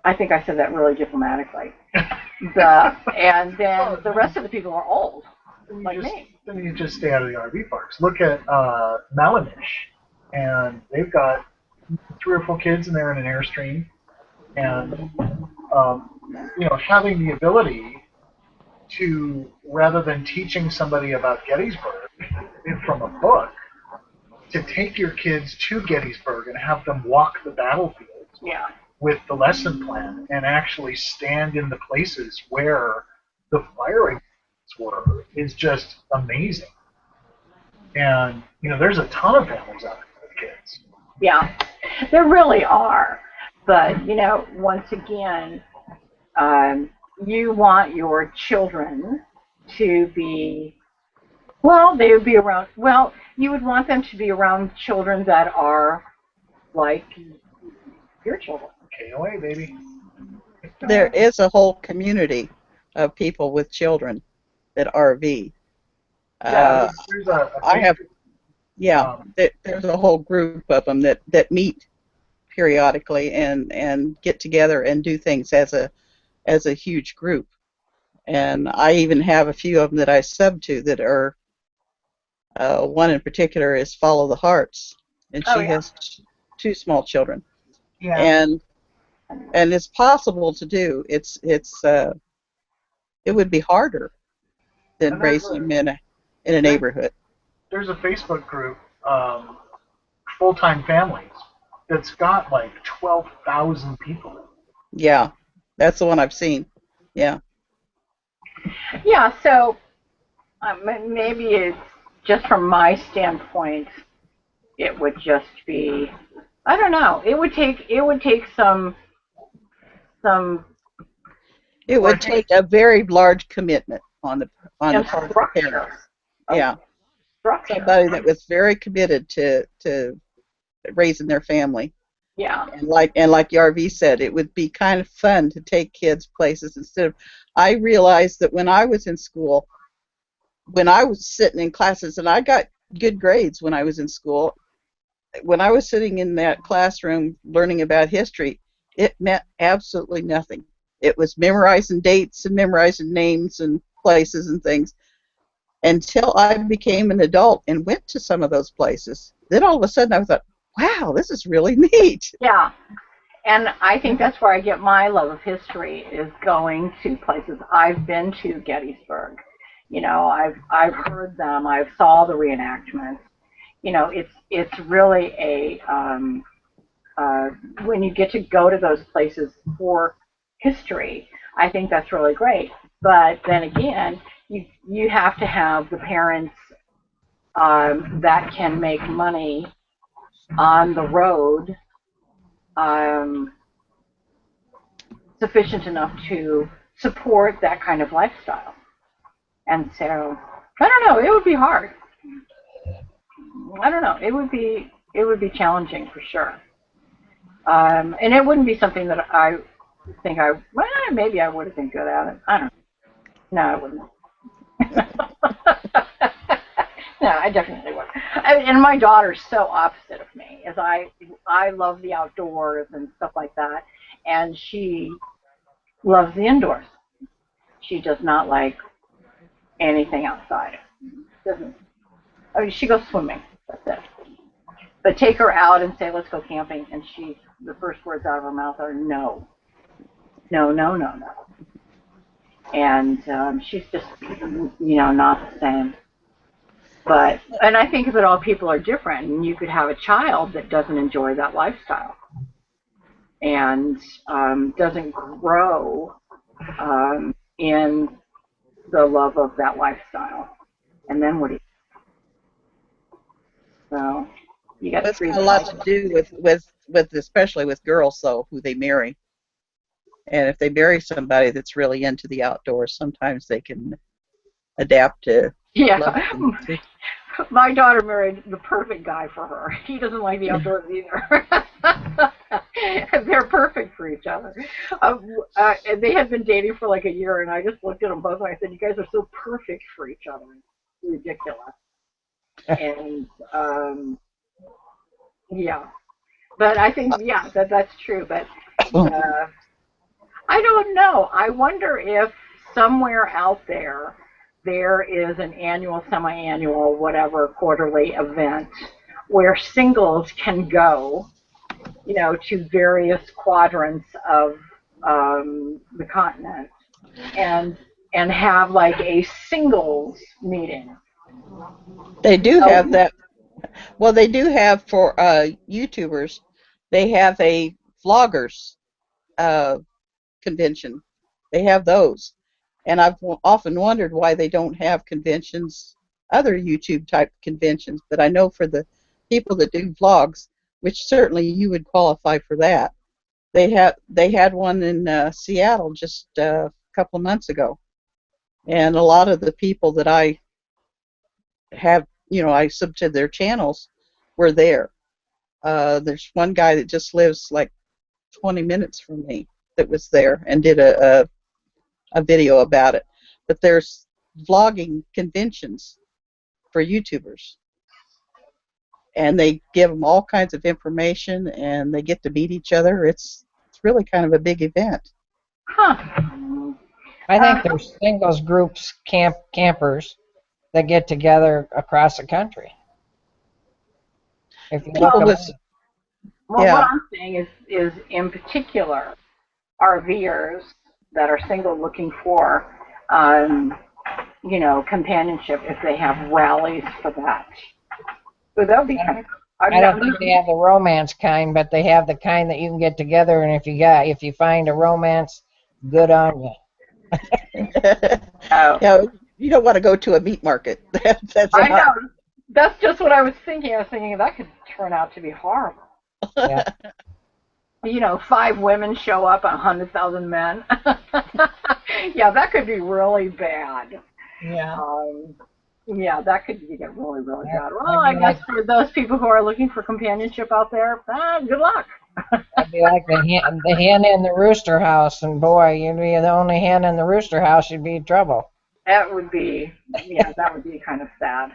I think I said that really diplomatically. And then the rest of the people are old, like me. Then you just stay out of the RV parks. Look at Melanish, and they've got 3 or 4 kids, and they're in an Airstream, and having the ability to, rather than teaching somebody about Gettysburg from a book, to take your kids to Gettysburg and have them walk the battlefield. Yeah. With the lesson plan and actually stand in the places where the firing were is just amazing. And there's a ton of families out there with kids. Yeah, there really are. But once again, you want your children to be, well, they would be around. Well, you would want them to be around children that are like your children. KOA, baby. There is a whole community of people with children that RV. There's I have, there's a whole group of them that meet periodically and get together and do things as a huge group. And I even have a few of them that I sub to that are, one in particular is Follow the Hearts, and she has 2 small children. Yeah. And it's possible to do. It would be harder than raising them in a neighborhood. There's a Facebook group, Full-Time Families, that's got like 12,000 people. Yeah, that's the one I've seen. Yeah. Yeah, so maybe it's just from my standpoint, it would just be, I don't know. It would take some. It would take a very large commitment on the part of the parents. Yeah. Structure. Somebody that was very committed to raising their family. Yeah. And like the RV said, it would be kind of fun to take kids places instead of. I realized that when I was in school, when I was sitting in classes, and I got good grades when I was in school, when I was sitting in that classroom learning about history, it meant absolutely nothing. It was memorizing dates and memorizing names and places and things until I became an adult and went to some of those places. Then all of a sudden I thought, wow, this is really neat. Yeah. And I think that's where I get my love of history, is going to places. I've been to Gettysburg. I've heard them. I've saw the reenactments. It's really when you get to go to those places for history, I think that's really great. But then again, you have to have the parents that can make money on the road sufficient enough to support that kind of lifestyle. And so, I don't know, it would be hard. I don't know, it would be challenging for sure. And it wouldn't be something that I think maybe I would have been good at it. I don't know. No, I wouldn't. No, I definitely would. And my daughter's so opposite of me, as I love the outdoors and stuff like that, and she loves the indoors. She does not like anything outside. Doesn't. I mean, she goes swimming. That's it. But take her out and say, let's go camping, and the first words out of her mouth are no. No, no, no, no. and she's just, not the same. And I think that all people are different, and you could have a child that doesn't enjoy that lifestyle and doesn't grow in the love of that lifestyle. And then what do you? So you got That's three. got a lot to do with especially with girls though, who they marry. And if they marry somebody that's really into the outdoors, sometimes they can adapt to Yeah. love it. My daughter married the perfect guy for her. He doesn't like the outdoors either. They're perfect for each other. And they had been dating for like a year, and I just looked at them both and I said, "You guys are so perfect for each other. It's ridiculous." And yeah, but I think that's true. But I don't know. I wonder if somewhere out there is an annual, semi-annual, whatever, quarterly event where singles can go, to various quadrants of the continent and have like a singles meeting. They do have that. Well, they do have for YouTubers. They have a vloggers uh, convention. They have those, and I've often wondered why they don't have conventions, other YouTube type conventions. But I know for the people that do vlogs, which certainly you would qualify for that. They had one in Seattle just a couple of months ago, and a lot of the people that I have, I sub to their channels were there. There's one guy that just lives like 20 minutes from me that was there and did a video about it. But there's vlogging conventions for YouTubers, and they give them all kinds of information, and they get to meet each other. It's really kind of a big event. Huh. I think there's singles groups, campers that get together across the country. If you look People with, Well, yeah. what I'm saying is in particular, RVers that are single looking for, companionship if they have rallies for that. So that would be kind of. I don't think they have the romance kind, but they have the kind that you can get together, and if you find a romance, good on you. Yeah, you don't want to go to a meat market. I know. That's just what I was thinking. I was thinking that could turn out to be horrible. Yeah. 5 women show up, 100,000 men. Yeah, that could be really bad. Yeah. Yeah, that could get really, really bad. Well, I guess for those people who are looking for companionship out there, good luck. That'd be like the hen in the rooster house, and boy, you'd be the only hen in the rooster house, you'd be in trouble. That would be kind of sad.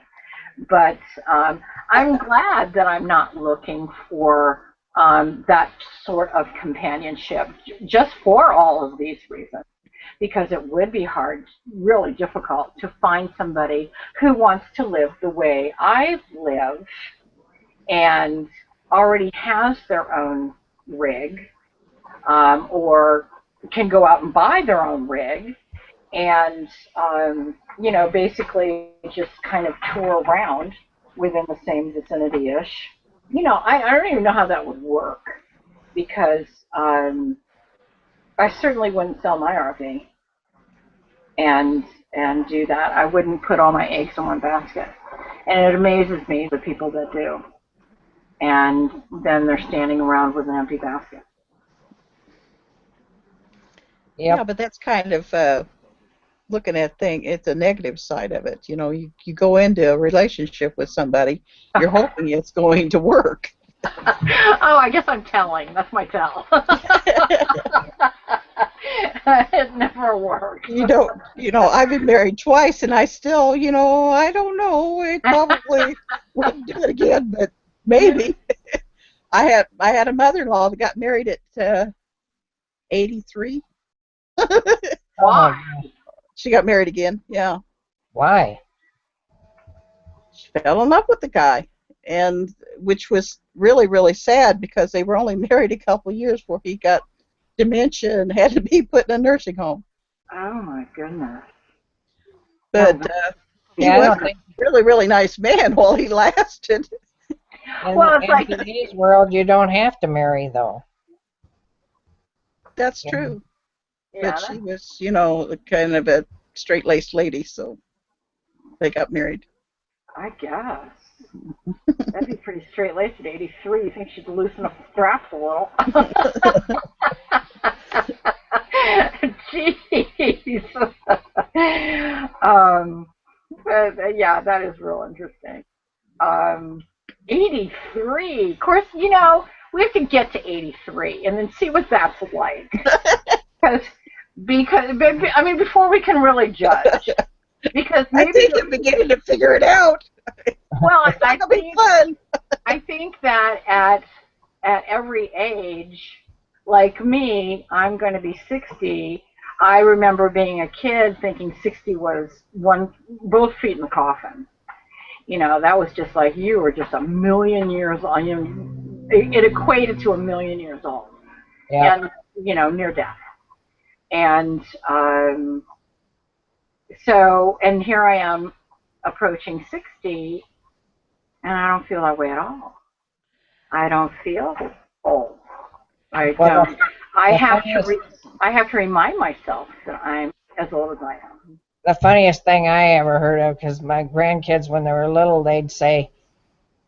But I'm glad that I'm not looking for that sort of companionship just for all of these reasons. Because it would be hard, really difficult, to find somebody who wants to live the way I live and already has their own rig or can go out and buy their own rig and, basically just kind of tour around within the same vicinity-ish. I don't even know how that would work because I certainly wouldn't sell my RV and do that. I wouldn't put all my eggs in one basket. And it amazes me the people that do. And then they're standing around with an empty basket. Yep. Yeah, but that's kind of looking at thing. It's a negative side of it. You go into a relationship with somebody, you're hoping it's going to work. Oh, I guess I'm telling. That's my tell. It never works. I've been married twice, and I still, I don't know. I probably wouldn't do it again, but maybe. I had a mother-in-law that got married at 83. Why? She got married again. Yeah. Why? She fell in love with the guy, and which was really, really sad because they were only married a couple years before he got dementia and had to be put in a nursing home. Oh my goodness. But he Yeah, I was don't a think really, really nice man while he lasted. Well, it's in like, today's world you don't have to marry though. That's Yeah. true. But yeah, she was, kind of a straight-laced lady, so they got married. I guess. That'd be pretty straight-laced at 83. You think she'd loosen up the straps a little? Jeez. um, yeah, that is real interesting. Um, 83. Of course, we have to get to 83 and then see what that's like. Because, I mean, before we can really judge. Because I maybe, think I'm beginning to figure it out. well, It's not gonna be fun. I think that at every age, like me, I'm going to be 60. I remember being a kid thinking 60 was both feet in the coffin. That was just like you were just a million years old. It equated to a million years old, Yeah. and near death. And and here I am approaching 60, and I don't feel that way at all. I don't feel old. I Well, don't. I the have funniest, I have to remind myself that I'm as old as I am. the funniest thing I ever heard of, because my grandkids, when they were little, they'd say,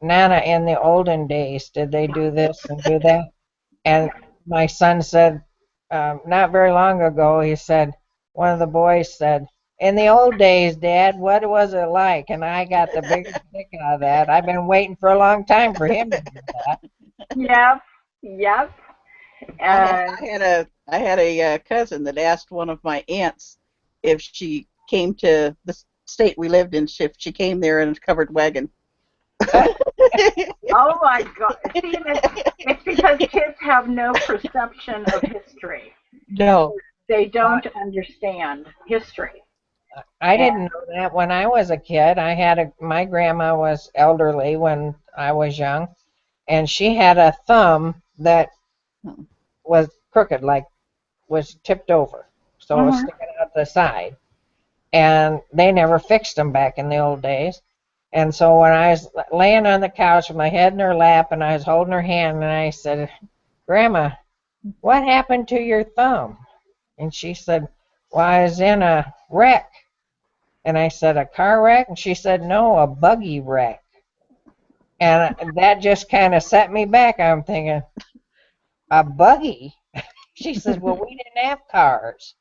Nana, in the olden days, did they do this and do that? And my son said, not very long ago, he said, one of the boys said, in the old days, Dad, what was it like? And I got the biggest kick out of that. I've been waiting for a long time for him to do that. Yep, yep. And I had a cousin that asked one of my aunts if she came to the state we lived in, if she came there in a covered wagon. oh my God! See, it's because kids have no perception of history. No. They don't understand history. I didn't know that when I was a kid. My grandma was elderly when I was young, and she had a thumb that was crooked, like was tipped over, so it was Mhm. sticking out the side. And they never fixed them back in the old days. And so when I was laying on the couch with my head in her lap and I was holding her hand, and I said, Grandma, what happened to your thumb? And she said, well, I was in a wreck. And I said, a car wreck? And she said, no, a buggy wreck. And that just kind of set me back. I'm thinking, a buggy? She says, well, we didn't have cars.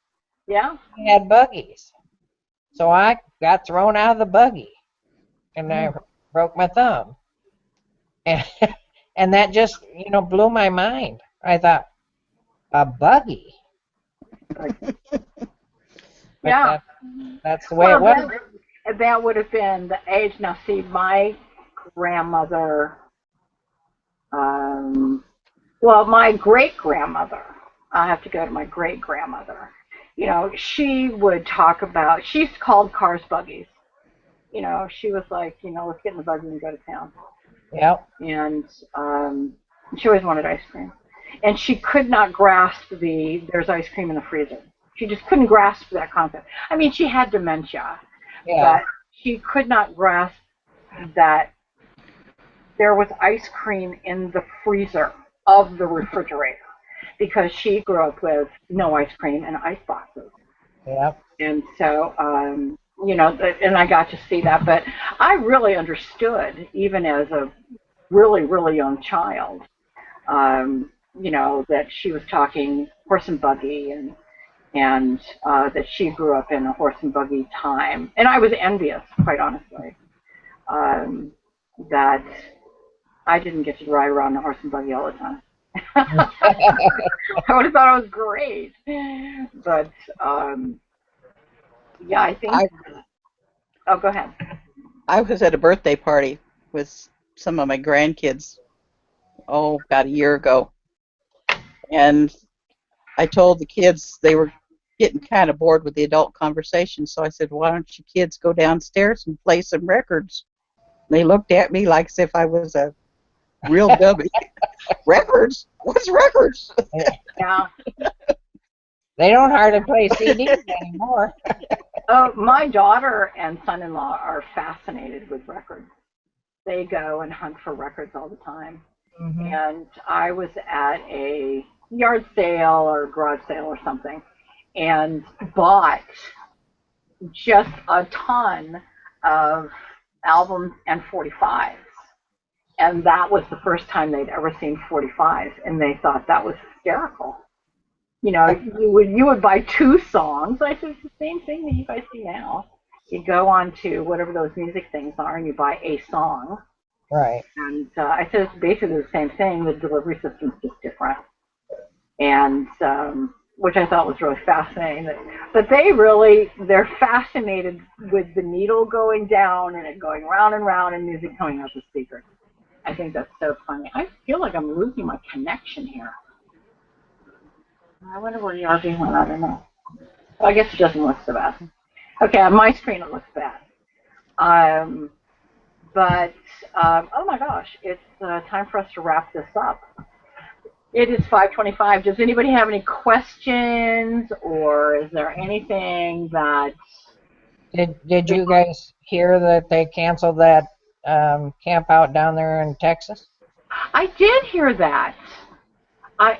Yeah. We had buggies. So I got thrown out of the buggy and I broke my thumb. And, and that just, blew my mind. I thought, a buggy? But Yeah. that's the way it was. That would have been the age. Now, see, my grandmother, my great grandmother, I have to go to my great grandmother. She would talk about, she's called cars buggies. She was like, let's get in the buggy and go to town. Yep. And she always wanted ice cream. And she could not grasp there's ice cream in the freezer. She just couldn't grasp that concept. I mean, she had dementia, Yeah. but she could not grasp that there was ice cream in the freezer of the refrigerator because she grew up with no ice cream and ice boxes. Yep. And so, and I got to see that, but I really understood, even as a really, really young child, that she was talking horse and buggy and that she grew up in a horse and buggy time. And I was envious, quite honestly, that I didn't get to ride around in a horse and buggy all the time. I would have thought it was great. But, yeah, I think... Oh, go ahead. I was at a birthday party with some of my grandkids, about a year ago. And I told the kids they were getting kind of bored with the adult conversation, so I said, why don't you kids go downstairs and play some records? They looked at me like as if I was a real dummy. Records? What's records? Yeah. They don't hardly play CDs anymore. Oh, my daughter and son-in-law are fascinated with records. They go and hunt for records all the time. Mm-hmm. And I was at a yard sale or garage sale or something and bought just a ton of albums and 45s. And that was the first time they'd ever seen 45s, and they thought that was hysterical. You know, you would buy 2 songs. I said, it's the same thing that you guys do now. You go on to whatever those music things are, and you buy a song. Right. And I said it's basically the same thing. The delivery system's just different. And which I thought was really fascinating. But they're fascinated with the needle going down and it going round and round and music coming out the speaker. I think that's so funny. I feel like I'm losing my connection here. I wonder where the RV went. I don't know. Well, I guess it doesn't look so bad. Okay, on my screen it looks bad. But, oh my gosh, it's time for us to wrap this up. It is 5:25. Does anybody have any questions, or is there anything that... Did you guys hear that they canceled that camp out down there in Texas? I did hear that.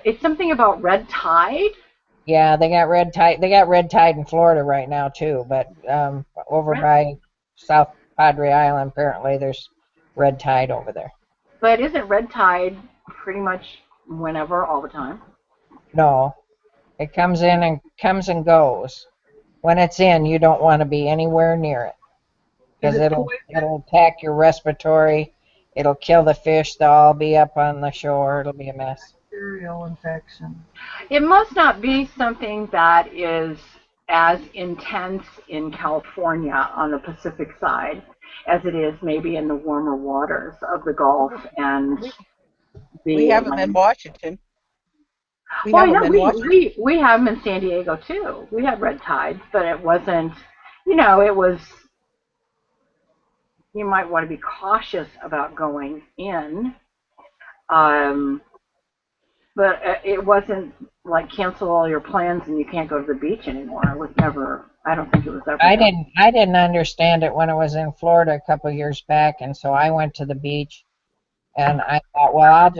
It's something about red tide. Yeah, they got red tide. They got red tide in Florida right now too, but over by South Padre Island, apparently there's red tide over there. But isn't red tide pretty much whenever, all the time? No, it comes in and comes and goes. When it's in, you don't want to be anywhere near it because it'll attack your respiratory. It'll kill the fish. They'll all be up on the shore. It'll be a mess. Bacterial infection. It must not be something that is as intense in California on the Pacific side as it is maybe in the warmer waters of the Gulf and the... We have them in Washington. Well, I know we have them in San Diego too. We had red tides, but it wasn't, it was, you might want to be cautious about going in. But it wasn't like cancel all your plans and you can't go to the beach anymore. It was never, I don't think it was ever. I didn't understand it when I was in Florida a couple of years back, and so I went to the beach and I thought, well,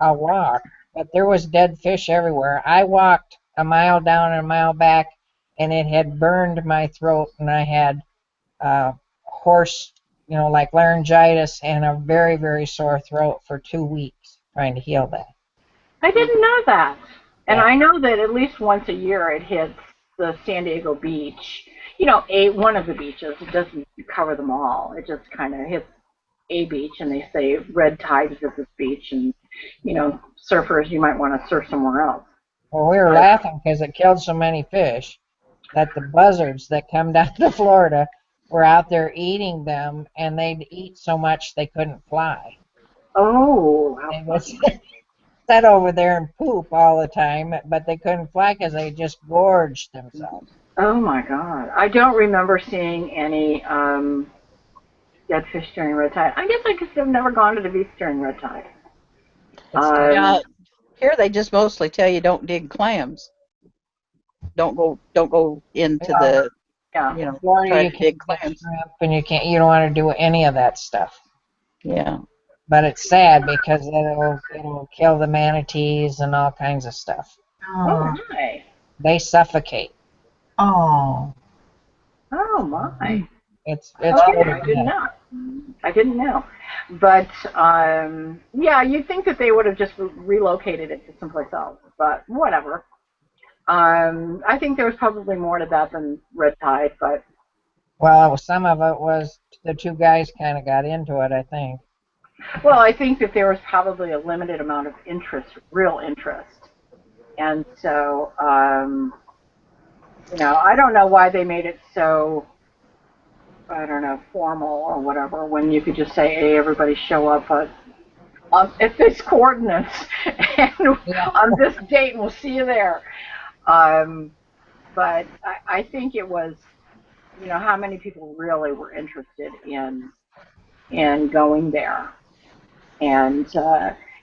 I'll walk. But there was dead fish everywhere. I walked a mile down and a mile back, and it had burned my throat, and I had hoarse, like laryngitis and a very, very sore throat for 2 weeks trying to heal that. I didn't know that. And I know that at least once a year it hits the San Diego beach. One of the beaches. It doesn't cover them all. It just kind of hits a beach, and they say red tides at this beach, and surfers, you might want to surf somewhere else. Well, we were laughing because it killed so many fish that the buzzards that come down to Florida were out there eating them, and they'd eat so much they couldn't fly. Oh, they would sit over there and poop all the time, but they couldn't fly because they just gorged themselves. Oh my God! I don't remember seeing any dead fish during red tide. I guess I just have never gone to the beach during red tide. Here they just mostly tell you don't dig clams. Don't go into the try to dig clams. And you don't want to do any of that stuff. Yeah. But it's sad because it'll kill the manatees and all kinds of stuff. Oh my! They suffocate. Oh. Oh my! It's I didn't know. But you'd think that they would have just relocated it to someplace else. But whatever. I think there was probably more to that than red tide. But well, some of it was the 2 guys kind of got into it, I think. Well, I think that there was probably a limited amount of interest, real interest. And so, I don't know why they made it so, formal or whatever, when you could just say, hey, everybody show up at this coordinates and on this date, and we'll see you there. But I think it was, how many people really were interested in going there. And,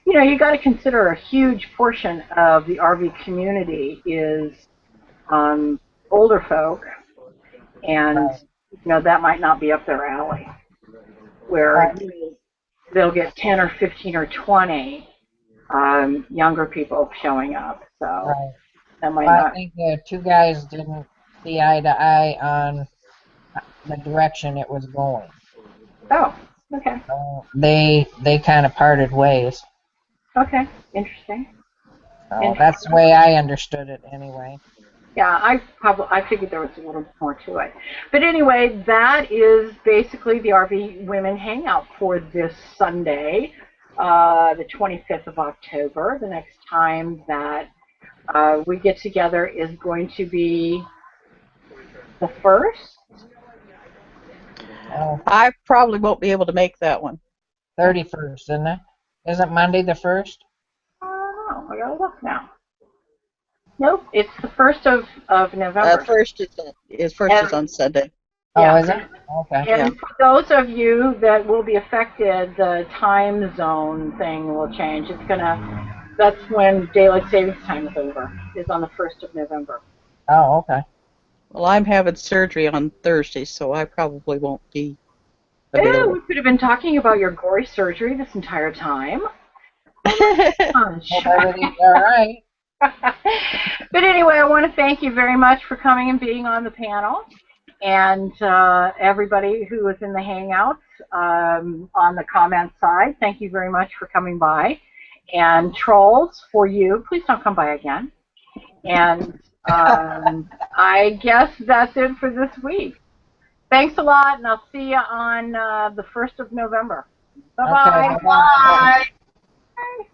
you got to consider a huge portion of the RV community is older folk, and that might not be up their alley. Where they'll get 10 or 15 or 20 younger people showing up. So that might I not. think the two guys didn't see eye to eye on the direction it was going. Oh, okay. They kind of parted ways. Okay, interesting. So that's the way I understood it anyway. Yeah, I figured there was a little more to it. But anyway, that is basically the RV Women Hangout for this Sunday, the 25th of October. The next time that we get together is going to be the 1st. I probably won't be able to make that one. 31st, isn't it? Isn't Monday the 1st? I don't know. I gotta look now. Nope, it's the 1st of November. First is on Sunday. Yeah. Oh, is it? Okay. And for those of you that will be affected, the time zone thing will change. That's when daylight savings time is over. Is on the 1st of November. Oh, okay. Well, I'm having surgery on Thursday, so I probably won't be Yeah, available. we could have been talking about your gory surgery this entire time. Hope everything's all right. But anyway, I want to thank you very much for coming and being on the panel. And everybody who was in the Hangouts on the comment side, thank you very much for coming by. And trolls, for you, please don't come by again. And I guess that's it for this week. Thanks a lot, and I'll see you on the 1st of November. Bye-bye. Okay, bye-bye. Bye.